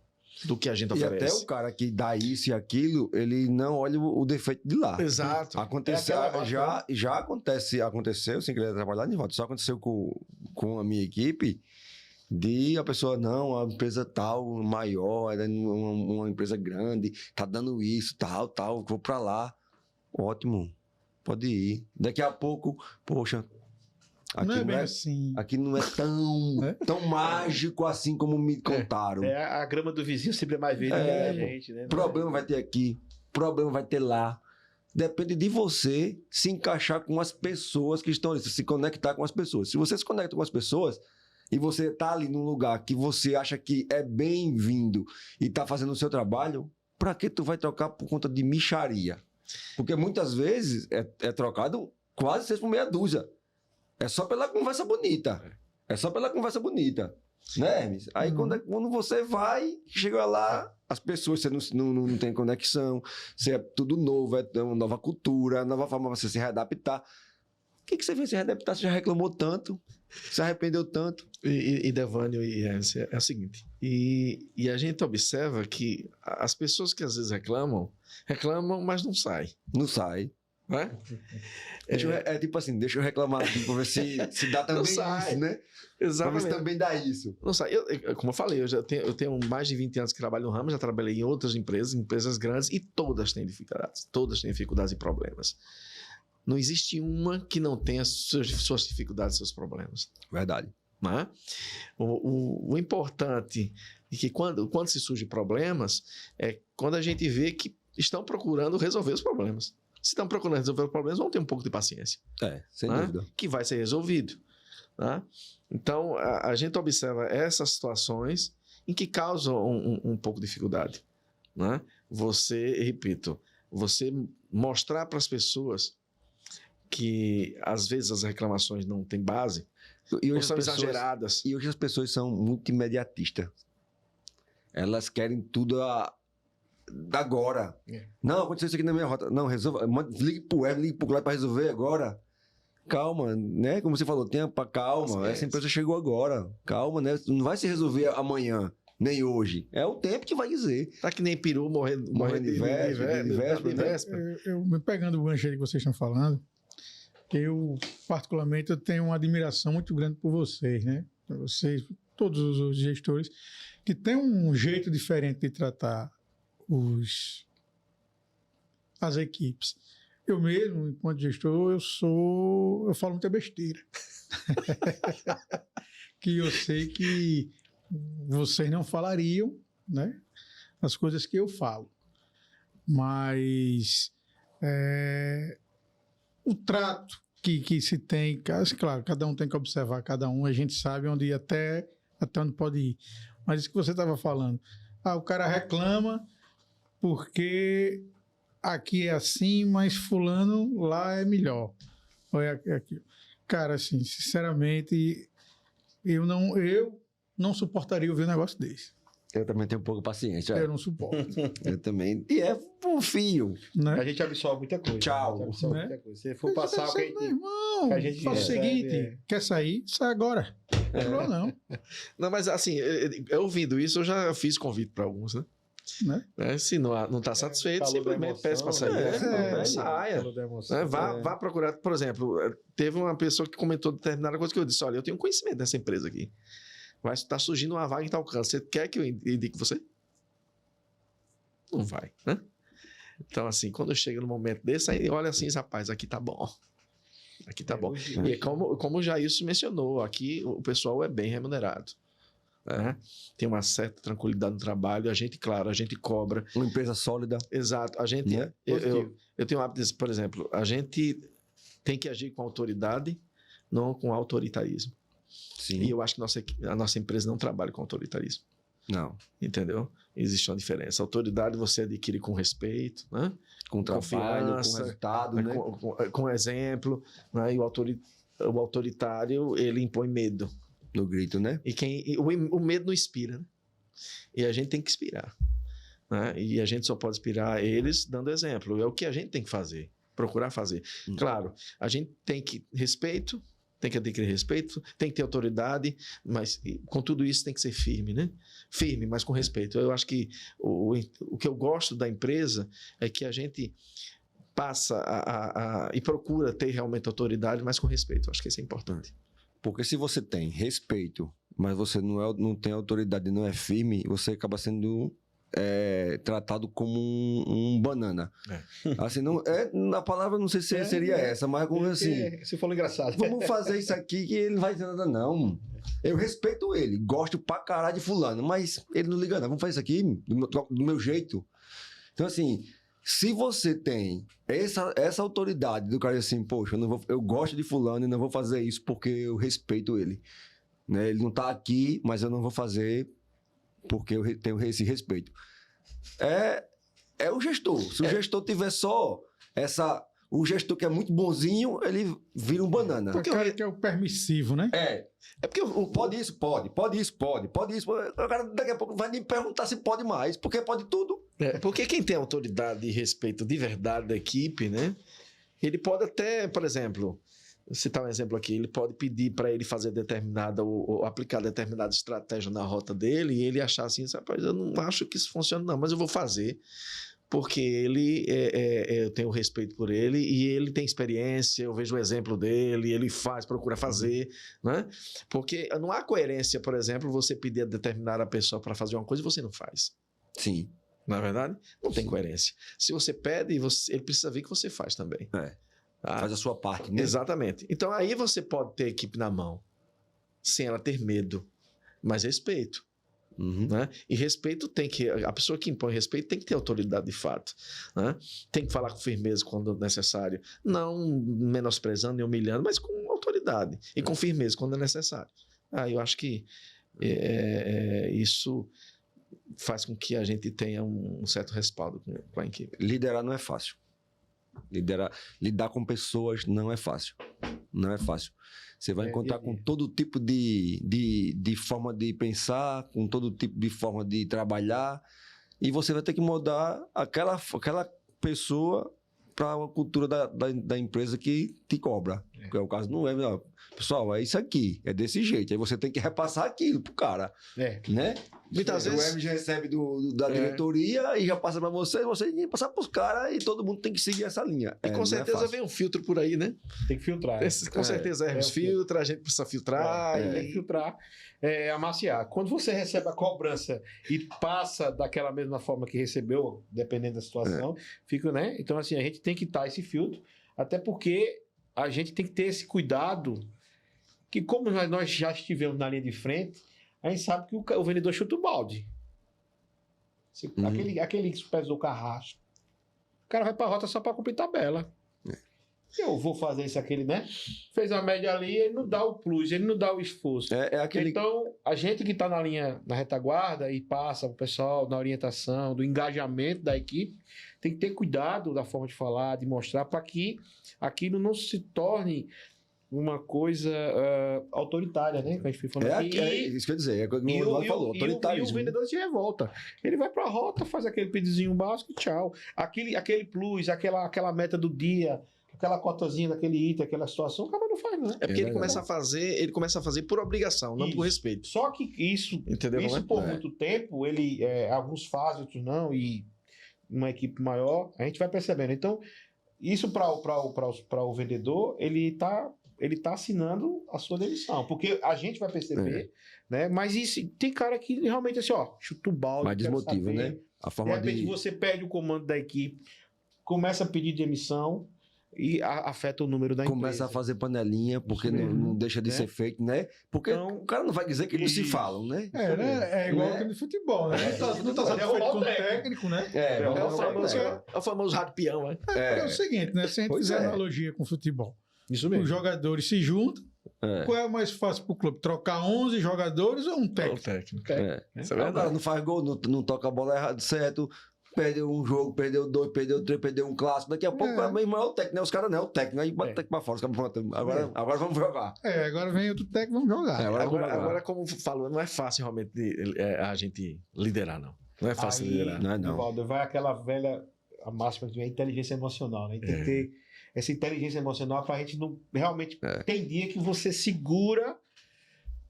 do que a gente oferece. E até o cara que dá isso e aquilo, ele não olha o defeito de lá. Exato. Aconteceu, sem querer trabalhar, Nivaldo, só aconteceu com a minha equipe, de a pessoa, não, a empresa tal, maior, era uma empresa grande, tá dando isso, tal, vou pra lá. Ótimo, pode ir. Daqui a pouco, poxa... Aqui não é bem assim. Aqui não é tão mágico assim como me contaram. A grama do vizinho sempre é mais verde que a gente, né? Problema vai ter aqui, problema vai ter lá. Depende de você se encaixar com as pessoas que estão ali, se conectar com as pessoas. Se você se conecta com as pessoas e você está ali num lugar que você acha que é bem-vindo e está fazendo o seu trabalho, para que tu vai trocar por conta de mixaria? Porque muitas vezes é trocado quase 6 por meia dúzia. É só pela conversa bonita. Né, Hermes? Aí quando você vai, chega lá, as pessoas, você não tem conexão, você é tudo novo, é uma nova cultura, nova forma de você se readaptar. O que você veio se readaptar? Você já reclamou tanto, se arrependeu tanto. E Devânio, é o seguinte, e a gente observa que as pessoas que às vezes reclamam, mas não saem. Não sai. Né? Tipo assim, deixa eu reclamar aqui pra ver se dá também isso, né? Exatamente. Pra ver se também dá isso. Não sai. Como eu falei, eu tenho mais de 20 anos que trabalho no ramo, já trabalhei em outras empresas grandes, e todas têm dificuldades e problemas. Não existe uma que não tenha suas dificuldades, seus problemas. Verdade. Né? O importante é que quando se surgem problemas, é quando a gente vê que estão procurando resolver os problemas. Se estão procurando resolver os problemas, vão ter um pouco de paciência. Sem né? dúvida. Que vai ser resolvido. Né? Então, a gente observa essas situações em que causam um pouco de dificuldade. Né? Você mostrar para as pessoas que, às vezes, as reclamações não têm base, ou são exageradas. E hoje as pessoas são muito imediatistas. Elas querem tudo agora. Não, aconteceu isso aqui na minha rota. Não, resolva. Ligue pro Web, ligue pro Cláudio para resolver agora. Calma, né? Como você falou, calma. Essa empresa chegou agora. Calma, né? Não vai se resolver amanhã, nem hoje. É o tempo que vai dizer. Tá que nem peru morrendo de véspera. Eu me pegando o gancho aí que vocês estão falando, eu, particularmente, eu tenho uma admiração muito grande por vocês, né? Vocês, todos os gestores, que têm um jeito diferente de tratar as equipes. Eu mesmo, enquanto gestor, eu falo muita besteira. Que eu sei que vocês não falariam, né? As coisas que eu falo. Mas o trato que se tem, claro, cada um tem que observar cada um, a gente sabe onde até onde pode ir. Mas isso que você estava falando, o cara reclama porque aqui é assim, mas fulano lá é melhor. Ou é aquilo. Cara, assim, sinceramente, eu não suportaria ouvir um negócio desse. Eu também tenho um pouco de paciência. Eu não suporto. Eu também. E é um fio. Né? A gente absorve muita coisa. Tchau. Muita coisa. Se for passar o que a gente... Irmão, faz o seguinte, quer sair? Sai agora. Não. Não, mas assim, eu ouvindo isso, eu já fiz convite para alguns, né? Se não está satisfeito, simplesmente peça para sair. Saia. Vá procurar. Por exemplo, teve uma pessoa que comentou determinada coisa que eu disse: olha, eu tenho conhecimento dessa empresa aqui. Vai estar surgindo uma vaga em tal canto. Você quer que eu indique você? Não vai, né? Então, assim, quando chega no momento desse, aí olha assim, rapaz, aqui tá bom. Aqui tá bom. E como o Jailson mencionou, aqui o pessoal é bem remunerado. Né? Tem uma certa tranquilidade no trabalho. A gente cobra. Uma empresa sólida. Exato. A gente, eu tenho um hábito, por exemplo, a gente tem que agir com autoridade, não com autoritarismo. Sim. E eu acho que a nossa empresa não trabalha com autoritarismo. Não. Entendeu? Existe uma diferença. Autoridade você adquire com respeito, né? Com trabalho, com resultado, né? Com exemplo. Né? E o autoritário, ele impõe medo. No grito, né? E o medo não inspira, né? E a gente tem que inspirar. Né? E a gente só pode inspirar eles dando exemplo. É o que a gente tem que fazer. Procurar fazer. Claro, a gente tem que respeito, tem que adquirir respeito, tem que ter autoridade, mas com tudo isso tem que ser firme, né? Firme, mas com respeito. Eu acho que o que eu gosto da empresa é que a gente passa e procura ter realmente autoridade, mas com respeito. Eu acho que isso é importante. Porque se você tem respeito, mas você não tem autoridade e não é firme, você acaba sendo tratado como um banana. Assim, a palavra não sei se seria essa, mas como assim... Você falou engraçado. Vamos fazer isso aqui que ele não vai dizer nada, não. Eu respeito ele, gosto pra caralho de fulano, mas ele não liga não. Vamos fazer isso aqui do meu jeito. Então, assim... Se você tem essa autoridade do cara assim, poxa, eu gosto de fulano e não vou fazer isso porque eu respeito ele. Né? Ele não tá aqui, mas eu não vou fazer porque eu tenho esse respeito. É o gestor. Se o gestor tiver só essa O gestor que é muito bonzinho, ele vira um banana. Porque o cara que é o permissivo, né? É porque pode isso, pode isso. O cara daqui a pouco vai me perguntar se pode mais, porque pode tudo. Porque quem tem autoridade e respeito de verdade da equipe, né? Ele pode até, por exemplo, citar um exemplo aqui, ele pode pedir para ele fazer determinada ou aplicar determinada estratégia na rota dele e ele achar assim, rapaz, eu não acho que isso funciona não, mas eu vou fazer. Porque eu tenho respeito por ele e ele tem experiência, eu vejo o exemplo dele, ele procura fazer, né? Porque não há coerência, por exemplo, você pedir a determinada pessoa para fazer uma coisa e você não faz. Sim. Não é verdade? Não tem coerência. Se você pede, ele precisa ver que você faz também. Faz a sua parte, né? Exatamente. Então aí você pode ter a equipe na mão, sem ela ter medo, mas respeito. Né? E respeito a pessoa que impõe respeito tem que ter autoridade de fato, né? Tem que falar com firmeza quando necessário, não menosprezando nem humilhando, mas com autoridade e com firmeza quando é necessário. Eu acho que isso faz com que a gente tenha um certo respaldo com a equipe. Liderar não é fácil. Lidar com pessoas não é fácil. Não é fácil. Você vai encontrar com todo tipo de forma de pensar, com todo tipo de forma de trabalhar, e você vai ter que mudar aquela pessoa para a cultura da empresa que te cobra. Que é o caso, não é, não. Pessoal, é isso aqui, é desse jeito. Aí você tem que repassar aquilo pro cara. Né? Muitas vezes o MG recebe da diretoria e já passa para você tem que passar pros caras e todo mundo tem que seguir essa linha. E com certeza vem um filtro por aí, né? Tem que filtrar. Com certeza Hermes filtra, a gente precisa filtrar. Tem que filtrar, amaciar. Quando você recebe a cobrança e passa daquela mesma forma que recebeu, dependendo da situação, fica, né? Então, assim, a gente tem que estar esse filtro, até porque a gente tem que ter esse cuidado, que como nós já estivemos na linha de frente, a gente sabe que o vendedor chuta o balde. Aquele que pesou o carrasco, o cara vai para a rota só para cumprir tabela. Eu vou fazer isso, aquele, né? Fez a média ali, ele não dá o plus, ele não dá o esforço. Então, a gente que está na retaguarda e passa para o pessoal na orientação, do engajamento da equipe, tem que ter cuidado da forma de falar, de mostrar, para que aquilo não se torne uma coisa autoritária, né? Que a gente foi falando aqui. Isso quer dizer, o Eduardo falou, autoritário. E o vendedor se revolta. Ele vai para a rota, faz aquele pedizinho básico e tchau. Aquele plus, aquela meta do dia, aquela cotazinha daquele item, aquela situação, o cara não faz, né? É porque ele começa a fazer por obrigação, não por respeito. Só que isso por muito tempo, alguns fazem, outros não, e uma equipe maior, a gente vai percebendo. Então, isso para o vendedor, ele tá assinando a sua demissão, porque a gente vai perceber, né? Mas isso, tem cara que realmente assim, chuta o balde. Mas desmotiva, né? A forma de repente você perde o comando da equipe, começa a pedir demissão e afeta o número da empresa. Começa a fazer panelinha, porque não deixa de ser feito, né? Porque o cara não vai dizer que eles se falam, né? É igual aquele futebol, né? Não tá satisfeito com o técnico, né? É o famoso rádio peão, né? É o seguinte, né? Se a gente fizer analogia com o futebol, isso mesmo. Os jogadores se juntam, qual é mais fácil pro clube? Trocar 11 jogadores ou um técnico? Isso é verdade. O cara não faz gol, não toca a bola errado, certo. Perdeu um jogo, perdeu 2, perdeu 3, perdeu um clássico. Daqui a pouco, meu irmão é o técnico, né? Os caras não é o técnico. Aí bota o técnico pra fora. Os caras, agora vamos jogar. Agora vem outro técnico, vamos jogar. Agora, como falou, não é fácil realmente a gente liderar, não. Não é fácil liderar. Não. Valdo, vai aquela velha, a máxima que é inteligência emocional, né? Tem que ter essa inteligência emocional pra gente não... Realmente, tem dia que você segura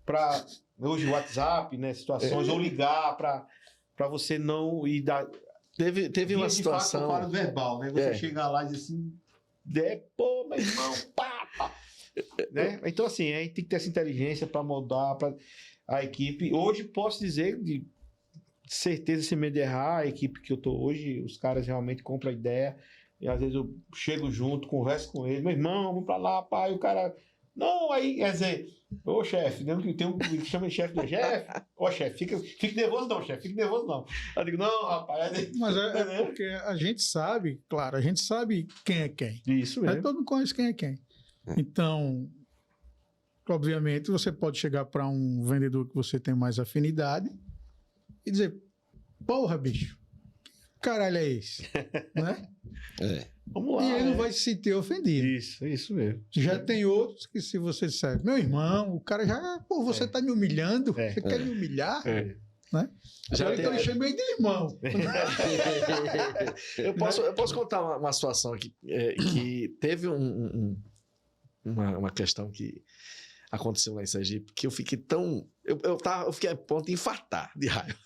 pra... Hoje o WhatsApp, né? Situações, ou ligar pra você não ir dar... Teve uma situação... Eu falo verbal, né? Você chegar lá e dizer assim... Pô, meu irmão, pá. Né? Então, assim, a gente tem que ter essa inteligência para moldar a equipe. Hoje, posso dizer, de certeza, sem medo de errar, a equipe que eu tô hoje, os caras realmente compram a ideia. E às vezes eu chego junto, converso com eles. Meu irmão, vamos para lá, pai. O cara... Não, aí, quer dizer... Ô, chefe, lembra que tem um que chama de chefe do chefe? Ô, chefe, fique nervoso não, chefe, fique nervoso não. Eu digo, não, rapaz. Mas é porque a gente sabe, claro, a gente sabe quem é quem. Isso mesmo. Mas todo mundo conhece quem é quem. Então, obviamente, você pode chegar para um vendedor que você tem mais afinidade e dizer, porra, bicho, que caralho é esse? Né? Vamos lá. E ele não vai se sentir ofendido. Isso mesmo. Já tem outros que, se você disser, meu irmão, o cara já, pô, você tá me humilhando? Você quer me humilhar? Né? Já Então ele chama ele de irmão. Eu posso contar uma situação aqui, que teve uma questão que aconteceu lá em Sergipe, que eu fiquei tão... Eu fiquei a ponto de infartar de raiva.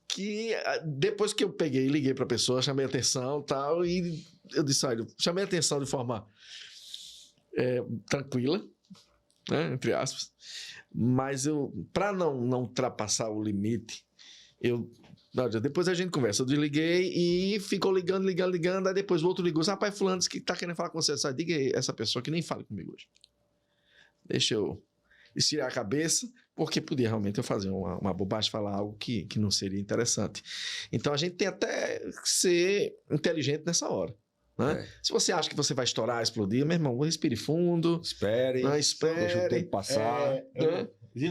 Que depois que eu peguei e liguei para a pessoa, chamei a atenção e tal, e eu disse, olha, chamei a atenção de forma tranquila, né, entre aspas, mas para não ultrapassar o limite, depois a gente conversa, eu desliguei e ficou ligando, aí depois o outro ligou, rapaz, fulano disse que tá querendo falar com você, só diga aí, essa pessoa que nem fala comigo hoje. Deixa eu estirar a cabeça, porque podia realmente eu fazer uma bobagem, falar algo que não seria interessante. Então a gente tem até que ser inteligente nessa hora. Né? Se você acha que você vai estourar, explodir, meu irmão, respire fundo. Espere. Deixa o tempo passar.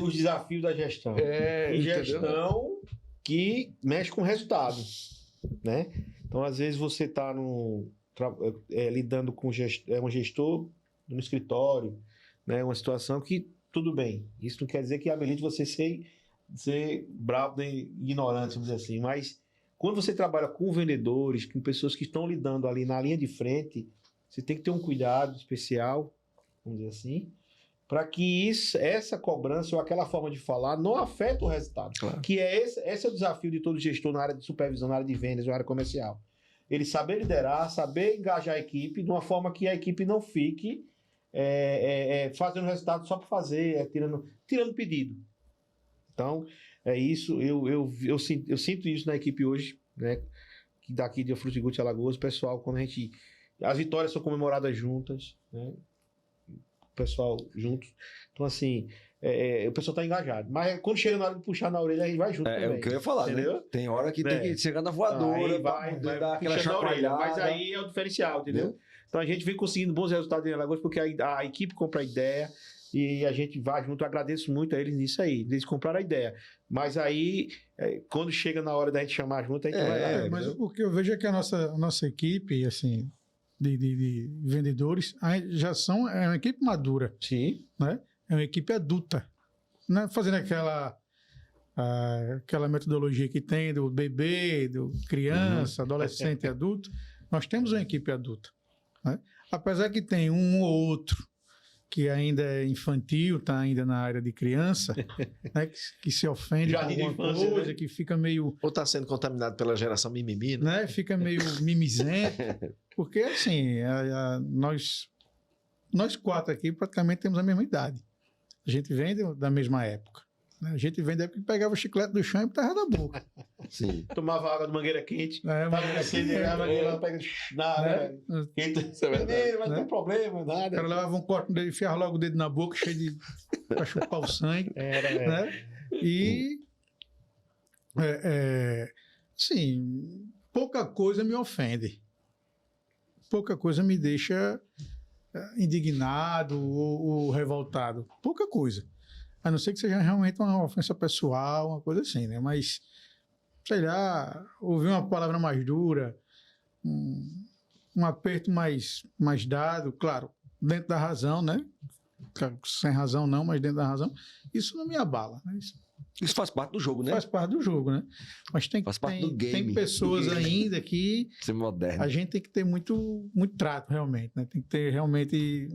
Os desafios da gestão. E gestão que mexe com resultado. Né? Então, às vezes, você está lidando com um gestor no escritório, né? Uma situação que tudo bem. Isso não quer dizer que habilite você ser bravo e ignorante, vamos dizer assim. Mas quando você trabalha com vendedores, com pessoas que estão lidando ali na linha de frente, você tem que ter um cuidado especial, vamos dizer assim, para que essa cobrança ou aquela forma de falar não afete o resultado. Claro. Que esse é o desafio de todo gestor na área de supervisão, na área de vendas, na área comercial. Ele saber liderar, saber engajar a equipe de uma forma que a equipe não fique fazendo resultado só para fazer, tirando pedido. Então, é isso. Eu sinto isso na equipe hoje, né? Daqui de Frutigute Alagoas, o pessoal, quando as vitórias são comemoradas juntas, né? O pessoal juntos. Então, assim, o pessoal está engajado. Mas quando chega na hora de puxar na orelha, a gente vai junto também. É o que eu ia falar, entendeu? né? Tem hora que tem que chegar na voadora, vai dar aquela puxando a orelha. chacoalhada. Mas aí é o diferencial, entendeu? Então a gente vem conseguindo bons resultados em Alagoas porque a equipe compra a ideia e a gente vai junto. Eu agradeço muito a eles nisso aí, eles compraram a ideia. Mas aí, quando chega na hora da gente chamar junto, a gente vai lá. Mas o que eu vejo é que a nossa equipe, assim, de vendedores, é uma equipe madura. Sim. Né? É uma equipe adulta. Não é fazendo aquela metodologia que tem do bebê, do criança, adolescente e adulto. Nós temos uma equipe adulta. Né? Apesar que tem um ou outro que ainda é infantil, está ainda na área de criança, né? que se ofende com alguma coisa, né? Que fica meio... Ou está sendo contaminado pela geração mimimi, né? Fica meio mimizento. Porque, assim, nós quatro aqui praticamente temos a mesma idade. A gente vem da mesma época. Né? A gente vem da época que pegava o chiclete do chão e botava da boca. Sim. Tomava água de mangueira quente. Mangueira quente, nada. Isso é verdade. Mas não tem problema, nada. O cara levava um corte dele, enfiava logo o dedo na boca, cheio de... para chupar o sangue. Né? E... assim, pouca coisa me ofende. Pouca coisa me deixa indignado ou revoltado. Pouca coisa. A não ser que seja realmente uma ofensa pessoal, uma coisa assim, né? Mas, sei lá, ouvir uma palavra mais dura, um aperto mais dado, claro, dentro da razão, né? Sem razão não, mas dentro da razão, isso não me abala. Né? Isso faz parte do jogo, né? Faz parte do jogo, né? Mas tem pessoas ainda que ser moderno. A gente tem que ter muito trato, realmente, né? Tem que ter realmente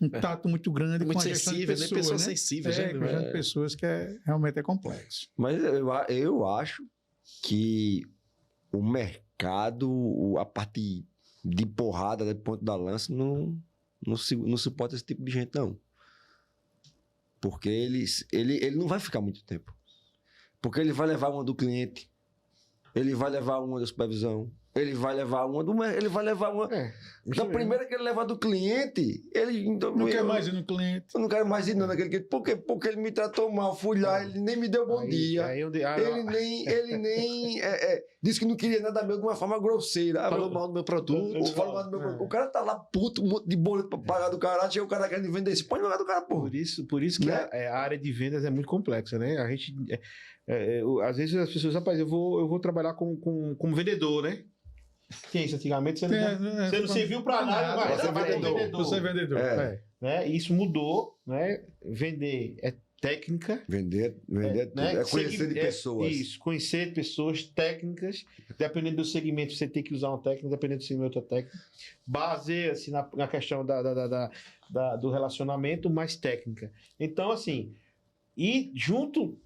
um tato muito grande muito com a gestão de pessoas, pessoas né? sensíveis, com a gestão de pessoas que realmente é complexo. Mas eu acho que o mercado, a parte de porrada, de ponto da lança, não suporta esse tipo de gente, não. Porque ele não vai ficar muito tempo. Porque ele vai levar uma do cliente, ele vai levar uma da supervisão, ele vai levar uma do... Ele vai levar uma... da primeira que ele levar do cliente, ele... Não quer mais ir no cliente. Eu não quero mais ir naquele cliente. Por quê? Porque ele me tratou mal. Fui lá, ele nem me deu bom dia. Ele nem disse que não queria nada meu de uma forma grosseira. Falou mal do meu produto. Falou mal do meu produto. O cara tá lá puto, um monte de boleto pra pagar do cara. Chega o cara querendo vender isso. Põe no lugar do cara, pô. Por isso que a área de vendas é muito complexa, né? A gente... às vezes as pessoas... Rapaz, eu vou trabalhar como vendedor, né? Tinha isso antigamente, você não serviu para nada, mas você é vendedor. Você é vendedor. Né? E isso mudou, né? Vender é técnica. Vender é conhecer de pessoas. Isso, conhecer pessoas, técnicas. Dependendo do segmento, você tem que usar uma técnica, dependendo do segmento, outra técnica. Baseia-se na questão do relacionamento, mais técnica. Então, assim, e junto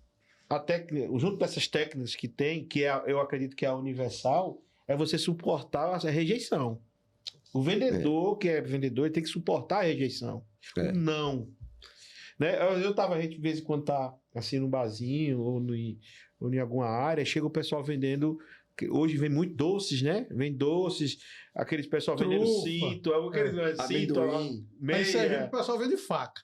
dessas técnicas que tem, eu acredito que é a universal, é você suportar a rejeição. O vendedor, que é vendedor, ele tem que suportar a rejeição. O não. Né? Eu tava, a gente de vez em quando tá assim no barzinho ou em alguma área, chega o pessoal vendendo, hoje vem muito doces, né? Vem doces, aqueles pessoal vendendo cinto, aqueles cinto, meia. Aí você vê que o pessoal vende faca.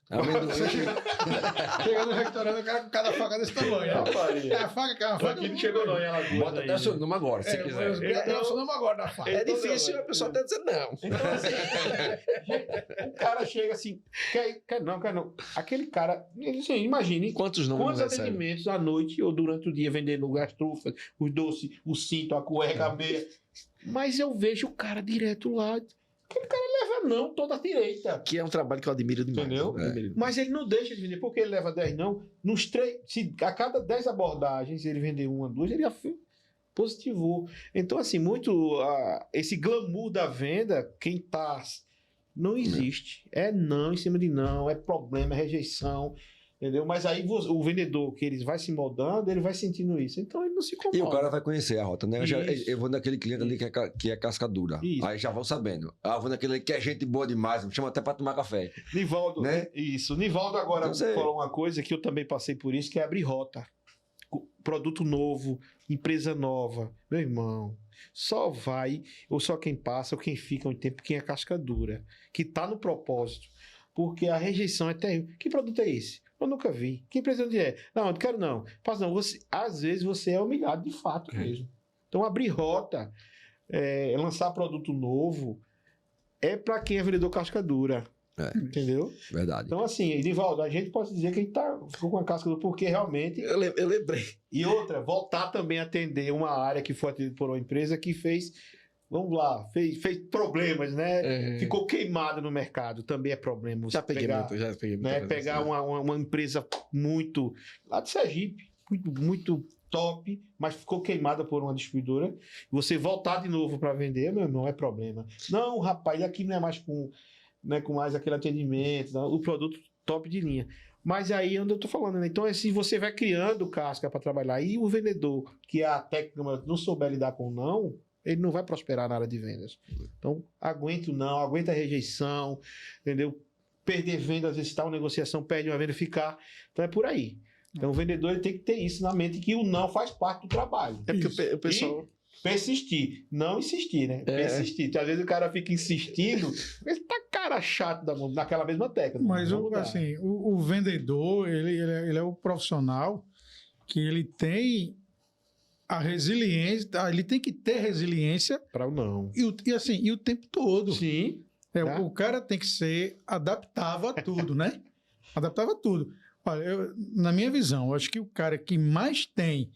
Chega no restaurante, o cara com cada faca desse tamanho. A faca que é uma faca. Aqui não chegou não, ela bota até o seu nome agora, se quiser. Eu sou nome agora da faca. É difícil a pessoa até dizer não. Então, assim, o cara chega assim, quer não. Aquele cara, assim, imagine Quantos atendimentos à noite ou durante o dia vendendo as trufas, os doces, o cinto, a cueca, a meia. Mas eu vejo o cara direto lá. Aquele cara leva não toda a direita. Que é um trabalho que eu admiro demais. Entendeu? Mas ele não deixa de vender. Porque ele leva 10 não. Se a cada 10 abordagens ele vender uma, duas, ele já positivou. Então, assim, muito esse glamour da venda, quem tá... Não existe. É não em cima de não, é problema, é rejeição. Entendeu? Mas aí o vendedor, que ele vai se moldando, ele vai sentindo isso. Então ele não se conforma. E o cara vai conhecer a rota, né? Eu vou naquele cliente ali que é casca dura. Isso. Aí já vão sabendo. Eu vou naquele ali que é gente boa demais, me chama até pra tomar café. Nivaldo, né? Isso. Nivaldo agora Então, falou uma coisa que eu também passei por isso, que é abrir rota. Produto novo, empresa nova. Meu irmão, só vai, ou só quem passa, ou quem fica um tempo, quem é casca dura. Que tá no propósito. Porque a rejeição é terrível. Que produto é esse? Eu nunca vi. Que empresa onde é? Não, eu não quero não. Não. Às vezes você é humilhado de fato mesmo. Então, abrir rota, lançar produto novo, é para quem é vendedor casca dura. Entendeu? Verdade. Então, assim, Nivaldo, a gente pode dizer que a gente ficou com a casca dura, porque realmente... Eu lembrei. E outra, voltar também a atender uma área que foi atendida por uma empresa que fez... Vamos lá, fez problemas, né? Ficou queimado no mercado, também é problema. Já peguei muito. Né? Pegar uma empresa muito... Lá de Sergipe, muito top, mas ficou queimada por uma distribuidora. Você voltar de novo para vender, meu irmão, é problema. Não, rapaz, aqui não é mais com mais aquele atendimento, não, o produto top de linha. Mas aí é onde eu tô falando, né? Então, assim, você vai criando casca para trabalhar. E o vendedor, que a técnica não souber lidar com não... ele não vai prosperar na área de vendas. Então, aguenta o não, aguenta a rejeição, entendeu? Perder venda, às vezes tal negociação, perde uma venda, ficar. Então, é por aí. Então, o vendedor ele tem que ter isso na mente, que o não faz parte do trabalho. É porque o pessoal... E persistir, não insistir, né? Persistir. Então, às vezes o cara fica insistindo, ele tá cara chato naquela mesma técnica. Mas, assim, o vendedor, ele é o profissional que ele tem... a resiliência, ele tem que ter resiliência para o não. E o tempo todo. Sim. O cara tem que ser adaptável a tudo, né? Adaptável a tudo. Olha, na minha visão, eu acho que o cara que mais tem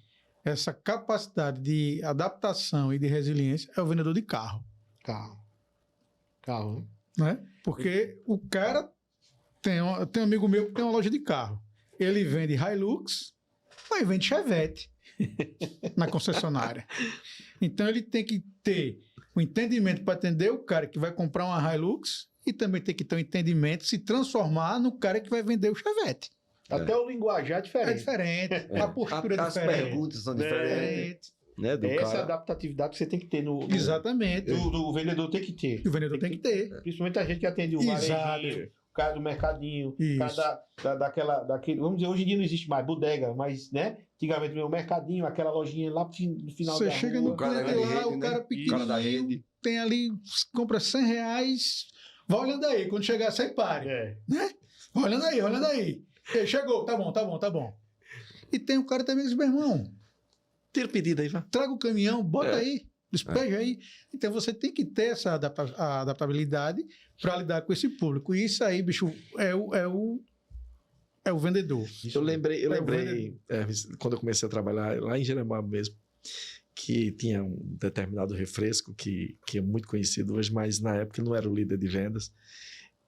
essa capacidade de adaptação e de resiliência é o vendedor de carro. Carro, né? Porque o cara tem um amigo meu que tem uma loja de carro. Ele vende Hilux, mas vende Chevette. Na concessionária. Então ele tem que ter o entendimento para atender o cara que vai comprar uma Hilux e também tem que ter o entendimento se transformar no cara que vai vender o Chevette. Até o linguajar é diferente. É diferente, a postura é diferente. As perguntas são diferentes. Né, essa adaptatividade que você tem que ter Exatamente. O vendedor tem que ter. O vendedor tem que ter. Principalmente a gente que atende o varejinho, o cara do mercadinho, o cara daquele, vamos dizer, hoje em dia não existe mais bodega, mas, né? Antigamente o mercadinho, aquela lojinha lá no final da rua. Você chega no cliente lá, o cara pequenininho, tem ali, compra R$100, vai olhando aí, quando chegar, sai pare. Né? Olhando aí. Ele chegou, tá bom. E tem o cara também que diz, meu irmão, tira o pedido aí, vai. Traga o caminhão, bota aí, despeja aí. Então você tem que ter essa adaptabilidade para lidar com esse público. E isso aí, bicho, é o vendedor. Eu lembrei quando eu comecei a trabalhar lá em Jeremoabo mesmo, que tinha um determinado refresco que é muito conhecido hoje, mas na época não era o líder de vendas.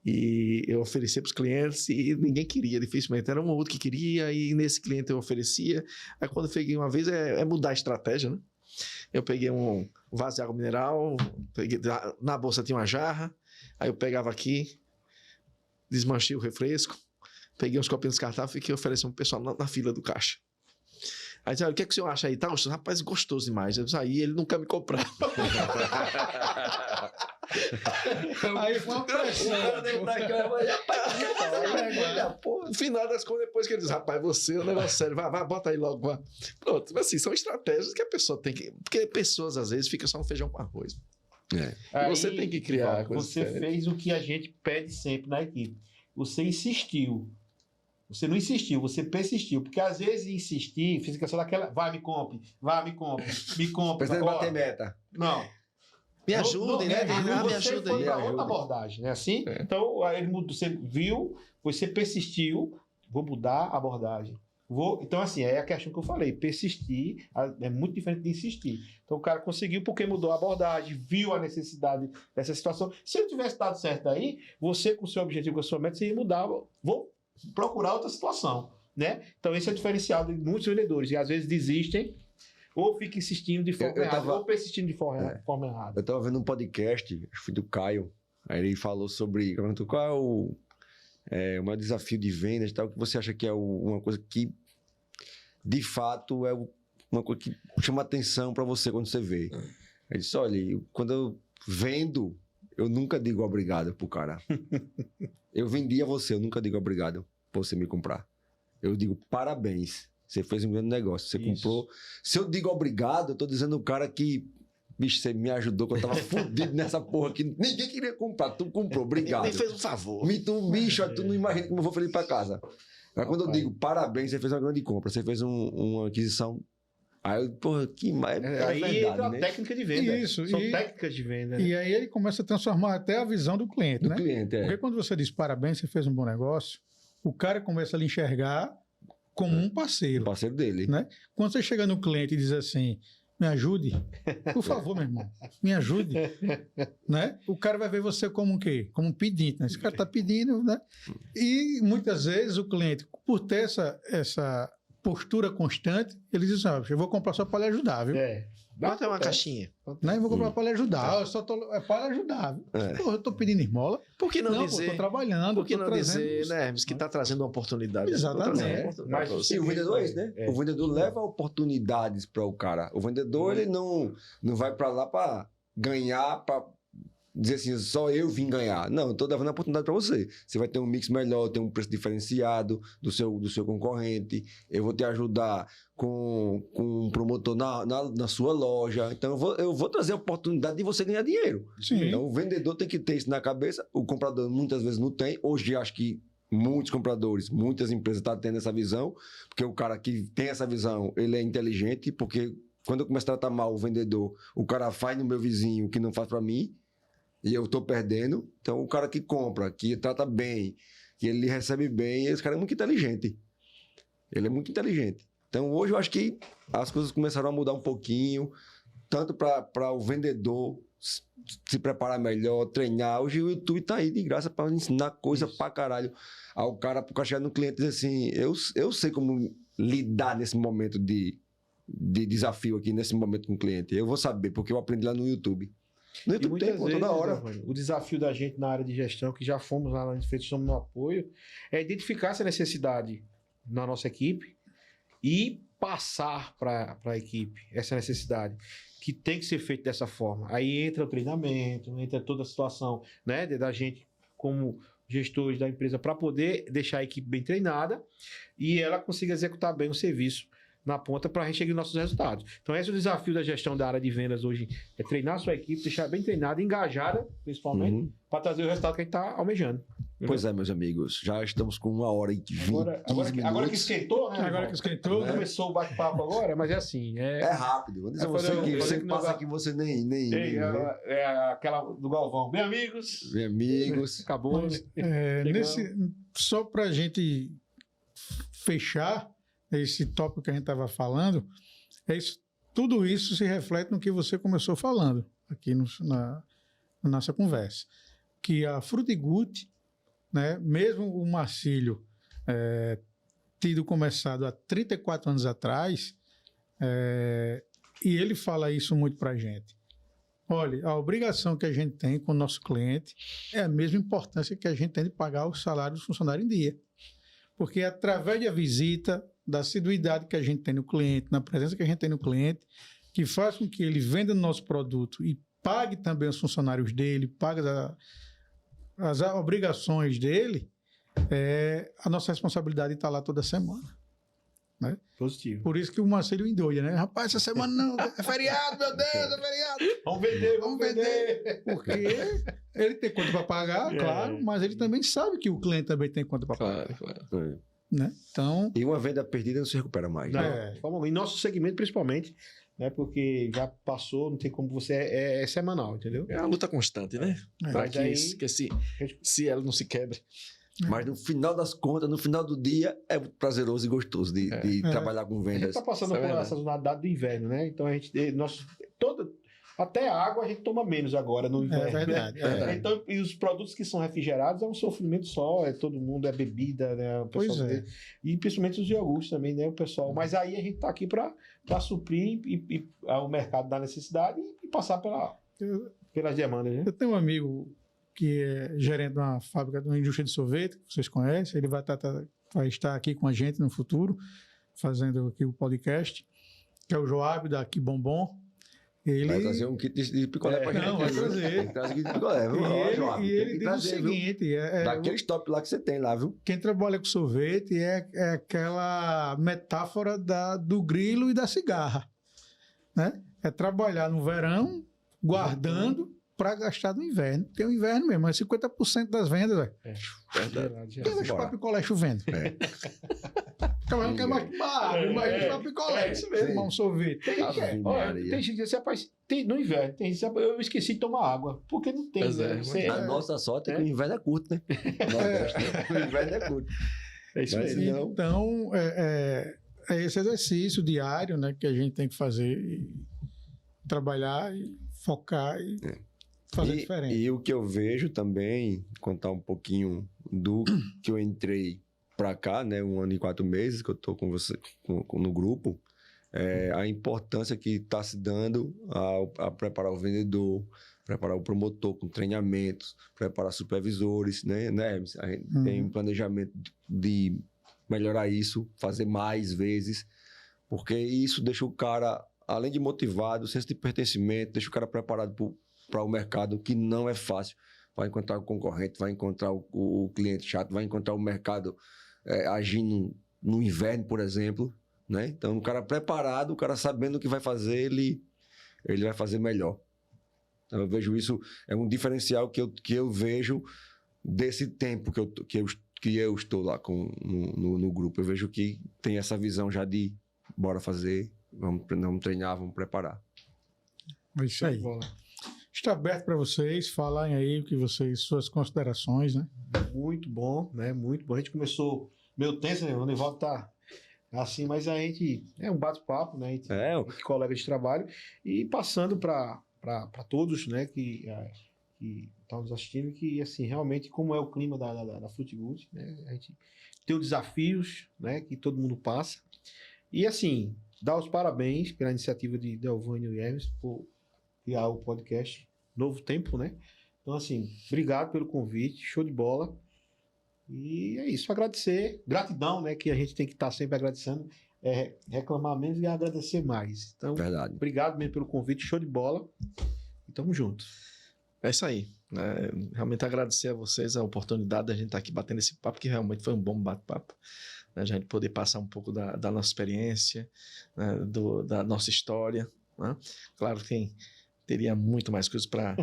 E eu oferecia para os clientes e ninguém queria, dificilmente. Era um ou outro que queria e nesse cliente eu oferecia. Aí quando eu peguei uma vez, é mudar a estratégia, né? Eu peguei um vaso de água mineral, na bolsa tinha uma jarra, aí eu pegava aqui, desmanchei o refresco, peguei uns copinhos descartáveis e fiquei oferecendo pro pessoal na fila do caixa. Aí disse, o que é que o senhor acha aí? Tá gostoso? Rapaz, gostoso demais. Eu disse, aí ele nunca me comprava. Aí foi uma pressão. No final das contas, depois que ele diz, rapaz, você é um negócio sério, vai, bota aí logo. Vai. Pronto, mas assim, são estratégias que a pessoa tem que... Porque pessoas, às vezes, ficam só no feijão com arroz. Aí, você tem que criar coisas Você diferentes. fez o que a gente pede sempre na equipe. Você insistiu. Você não insistiu, você persistiu. Porque às vezes insistir, fica só daquela, vai, me compre, me compre. Precisa bater meta. Não. Me ajudem, né? Me ajuda aí. Você foi para outra abordagem, né? Assim? É. Então, aí ele mudou, você viu, você persistiu, vou mudar a abordagem. Então, assim, é a questão que eu falei. Persistir é muito diferente de insistir. Então, o cara conseguiu porque mudou a abordagem, viu a necessidade dessa situação. Se ele tivesse dado certo aí, você, com o seu objetivo, com a sua meta, você ia mudar. Vou procurar outra situação, né? Então, esse é o diferencial de muitos vendedores. E, às vezes, desistem ou ficam insistindo de forma errada, ou persistindo de forma errada. Eu tava vendo um podcast, acho que foi do Caio, aí ele falou sobre qual é o maior desafio de vendas e tal, que você acha que é uma coisa que, de fato, é uma coisa que chama atenção para você quando você vê. Ele disse, olha, quando eu vendo, eu nunca digo obrigado pro cara. Eu vendi a você, eu nunca digo obrigado por você me comprar. Eu digo parabéns, você fez um grande negócio, você comprou. Se eu digo obrigado, eu tô dizendo o cara que, bicho, você me ajudou, que eu tava fudido nessa porra que ninguém queria comprar, tu comprou, obrigado. Me fez um favor. Bicho, tu não imagina como eu vou feliz pra casa. Mas quando eu digo parabéns, você fez uma grande compra, você fez uma aquisição. Aí eu, porra, que mais. Aí verdade, entra a né? técnica de venda. Isso, São técnicas de venda. E aí ele começa a transformar até a visão do cliente, Do né? cliente, é. Porque quando você diz parabéns, você fez um bom negócio, o cara começa a lhe enxergar como um O parceiro. parceiro dele. Né? Quando você chega no cliente e diz assim, me ajude, por favor, meu irmão, me ajude, né? O cara vai ver você como um quê? Como um pedinte, né? Esse cara está pedindo, né? E muitas vezes o cliente, por ter essa postura constante, ele diz assim, eu vou comprar só para lhe ajudar, viu? Bota uma caixinha. Né? Eu vou comprar para lhe ajudar, eu só é para lhe ajudar. Pô, eu tô pedindo esmola. Por que não Pô, dizer? tô trabalhando, Por que tô não dizer, né, Hermes, que está trazendo uma oportunidade? Exatamente. Tô trazendo uma oportunidade pra você. E o vendedor é isso, né? O vendedor leva oportunidades para o cara. O vendedor, ele não vai para lá para ganhar, para dizer assim, só eu vim ganhar. Não, eu estou levando a oportunidade para você. Você vai ter um mix melhor, ter um preço diferenciado do seu concorrente. Eu vou te ajudar com um promotor na sua loja. Então, eu vou trazer a oportunidade de você ganhar dinheiro. Sim. Então, o vendedor tem que ter isso na cabeça. O comprador muitas vezes não tem. Hoje, acho que muitos compradores, muitas empresas estão tendo essa visão, porque o cara que tem essa visão, ele é inteligente, porque quando eu começo a tratar mal o vendedor, o cara faz no meu vizinho o que não faz para mim, e eu estou perdendo. Então, o cara que compra, que trata bem, que ele recebe bem, esse cara é muito inteligente. Ele é muito inteligente. Então, hoje eu acho que as coisas começaram a mudar um pouquinho, tanto para o vendedor se preparar melhor, treinar. Hoje o YouTube tá aí de graça para ensinar coisa pra caralho ao cara, pro cara chegar no cliente e dizer assim, eu sei como lidar nesse momento de desafio aqui, nesse momento com o cliente. Eu vou saber, porque eu aprendi lá no YouTube. No E YouTube muitas tem, pô, vezes, toda hora. Giovanni, o desafio da gente na área de gestão, que já fomos lá na frente, estamos no apoio, é identificar essa necessidade na nossa equipe e passar para a equipe essa necessidade, que tem que ser feito dessa forma. Aí entra o treinamento, entra toda a situação, né, da gente como gestores da empresa para poder deixar a equipe bem treinada e ela consiga executar bem o serviço na ponta para a gente chegar nos nossos resultados. Então esse é o desafio da gestão da área de vendas hoje, é treinar a sua equipe, deixar bem treinada, engajada, principalmente, para trazer o resultado que a gente está almejando. Pois é, meus amigos, já estamos com 1h20, 15 minutos. Agora que esquentou, né? Agora que esquentou, Não começou o bate-papo agora, mas é assim. É rápido. Vou dizer a você que passa aqui, você nem vê. É aquela do Galvão. Bem, amigos. Bem, amigos. Acabou. Só para a gente fechar esse tópico que a gente estava falando, é isso. tudo isso se reflete no que você começou falando aqui na nossa conversa, que a Frutigutti, né, mesmo o Marcílio tido começado há 34 anos atrás, e ele fala isso muito para a gente. Olha, a obrigação que a gente tem com o nosso cliente é a mesma importância que a gente tem de pagar o salário do funcionário em dia. Porque através da visita, da assiduidade que a gente tem no cliente, na presença que a gente tem no cliente, que faz com que ele venda o nosso produto e pague também os funcionários dele, pague as obrigações dele, a nossa responsabilidade está lá toda semana. Né? Positivo. Por isso que o Marcelo endoida, né? Rapaz, essa semana não, é feriado, meu Deus, é feriado. Vamos vender. Porque ele tem conta para pagar, claro, mas ele também sabe que o cliente também tem conta para pagar. Claro. Né? Então, E uma venda perdida não se recupera mais. Em nosso segmento, principalmente, né? Porque já passou, não tem como você. É semanal, entendeu? É uma luta constante, né? Para Mas que, aí- se ela não se quebre. Mas no final das contas, no final do dia, é prazeroso e gostoso de trabalhar com A gente vendas. está passando Isso é por verdade. essa sazonalidade do inverno, né? Então até a água a gente toma menos agora no inverno. é verdade. Né? Então, e os produtos que são refrigerados é um sofrimento só, todo mundo, é bebida, né? O pessoal Pois é. E principalmente os iogurtes também, né? O pessoal. Mas aí a gente está aqui para suprir o mercado da necessidade e passar pelas demandas, né? Eu tenho um amigo que é gerente de uma fábrica, de uma indústria de sorvete, que vocês conhecem, ele vai estar aqui com a gente no futuro, fazendo aqui o podcast, que é o Joab, da Aqui Bombom. Ele... Vai trazer um kit de picolé pra gente. Não, vai trazer. Vai trazer um kit de picolé. Vamos lá, Joab. E Tem ele que diz trazer, o viu? seguinte, Daquele stop lá que você tem lá, viu? quem trabalha com sorvete é aquela metáfora do grilo e da cigarra, né? É trabalhar no verão, guardando para gastar no inverno. Tem o inverno mesmo, mas 50% das vendas, velho. Verdade. Quem vai chupar picolé chovendo? Não quer mais tomar, mas chupar picolé. Isso mesmo. Tomar um sorvete. Ave Olha, Maria. tem gente que diz, rapaz, no inverno, eu esqueci de tomar água. Porque não tem. Pois é, né? Você- A nossa sorte é que o inverno é curto, né? Nordeste, né? O inverno é curto. é isso Mas mesmo. não. Então, é esse exercício diário, né, que a gente tem que fazer, e trabalhar e focar e fazer diferente. E o que eu vejo também, contar um pouquinho do que eu entrei para cá, né, 1 ano e 4 meses que eu tô com você no grupo, a importância que está se dando a preparar o vendedor, preparar o promotor com treinamentos, preparar supervisores, né, Hermes? A gente tem um planejamento de melhorar isso, fazer mais vezes, porque isso deixa o cara, além de motivado, senso de pertencimento, deixa o cara preparado para o mercado, que não é fácil. Vai encontrar o concorrente, vai encontrar o cliente chato, vai encontrar o mercado agindo no inverno, por exemplo, né? Então, o cara preparado, o cara sabendo o que vai fazer, ele vai fazer melhor. Então, eu vejo isso, é um diferencial que eu vejo desse tempo que eu estou lá no grupo. Eu vejo que tem essa visão já de bora fazer, vamos treinar, vamos preparar. É isso aí. Está aberto para vocês falarem aí suas considerações, né? Muito bom, né? Muito bom. A gente começou meio tenso, né? O Nivaldo tá assim, mas a gente é um bate-papo, né? A gente é colega de trabalho e passando para todos, né? Que estão nos assistindo, que assim, realmente, como é o clima da Frutigutti, né? A gente tem os desafios, né? Que todo mundo passa. E assim, dar os parabéns pela iniciativa de Delvânio e Hermes por criar o podcast Novo Tempo, né? Então, assim, obrigado pelo convite, show de bola. E é isso, agradecer, gratidão, né? Que a gente tem que estar sempre agradecendo, reclamar menos e agradecer mais. Então, Verdade. obrigado mesmo pelo convite, show de bola. E tamo junto. É isso aí. Né? Realmente agradecer a vocês a oportunidade da gente estar aqui batendo esse papo, que realmente foi um bom bate-papo. Né? A gente poder passar um pouco da nossa experiência, né? Da nossa história. Né? Claro que teria muito mais coisas para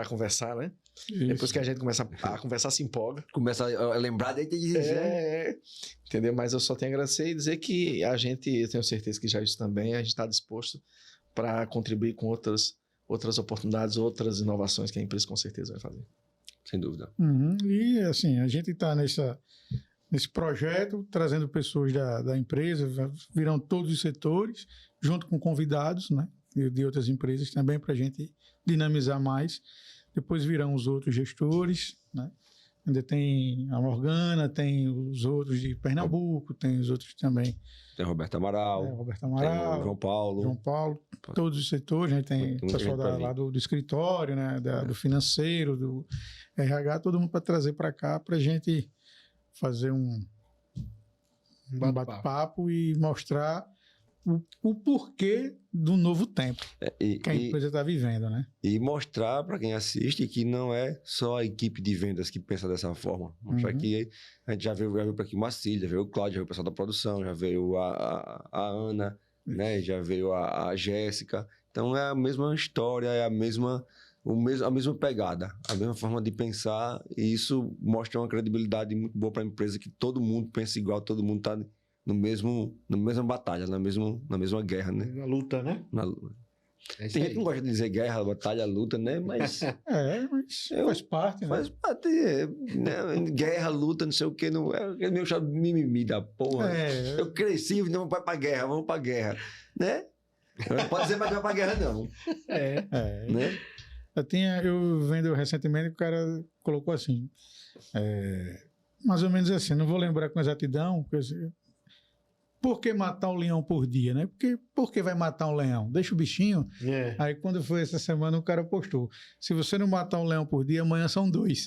conversar, né? Isso. Depois que a gente começa a conversar, se empolga. Começa a lembrar daí tem que dizer. Entendeu? Mas eu só tenho a agradecer e dizer que eu tenho certeza que já isso também, a gente está disposto para contribuir com outras oportunidades, outras inovações que a empresa com certeza vai fazer. Sem dúvida. Uhum. E assim, a gente está nesse projeto, trazendo pessoas da empresa, virão todos os setores, junto com convidados, né, de outras empresas também, para a gente dinamizar mais. Depois virão os outros gestores, né? Ainda tem a Morgana, tem os outros de Pernambuco, tem os outros também. Tem Roberto Amaral, Roberto Amaral, tem o João Paulo. Todos os setores, né? Tem o pessoal lá do escritório, né? Do financeiro, do RH, todo mundo para trazer para cá para a gente fazer um bate-papo e mostrar o porquê do novo tempo que a empresa está vivendo, né? E mostrar para quem assiste que não é só a equipe de vendas que pensa dessa forma. Mostrar que a gente já veio para aqui o Marcílio, já veio o Cláudio, já veio o pessoal da produção, já veio a Ana, né? Já veio a Jéssica. Então é a mesma história, é a mesma pegada, a mesma forma de pensar, e isso mostra uma credibilidade muito boa para a empresa, que todo mundo pensa igual, todo mundo está na mesma batalha, na mesma guerra, né? Na luta, né? Tem gente que não gosta de dizer guerra, batalha, luta, né? Mas... mas faz parte, né? Faz parte, né? Guerra, luta, não sei o quê, não é meio chato mimimi da porra. Eu cresci, não vai pra guerra, vamos pra guerra, né? Não pode dizer mais que vai pra guerra, não. Né? Eu vendo recentemente, o cara colocou assim, mais ou menos assim, não vou lembrar com exatidão, por que matar um leão por dia, né? Por que vai matar um leão? Deixa o bichinho. Aí quando foi essa semana, o cara postou, se você não matar um leão por dia, amanhã são 2.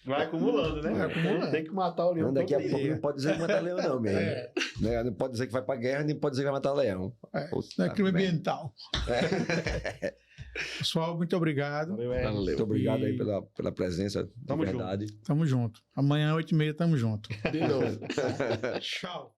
Vai acumulando, né? Vai acumulando. Tem que matar o leão. Daqui a pouco não pode dizer que matar leão, não, mesmo. Né? Não pode dizer que vai pra guerra, nem pode dizer que vai matar leão. É crime ambiental. Pessoal, muito obrigado. Valeu. Muito obrigado aí pela presença. Tamo de verdade. Tamo junto. Amanhã, 8h30, tamo junto. De novo. Tchau.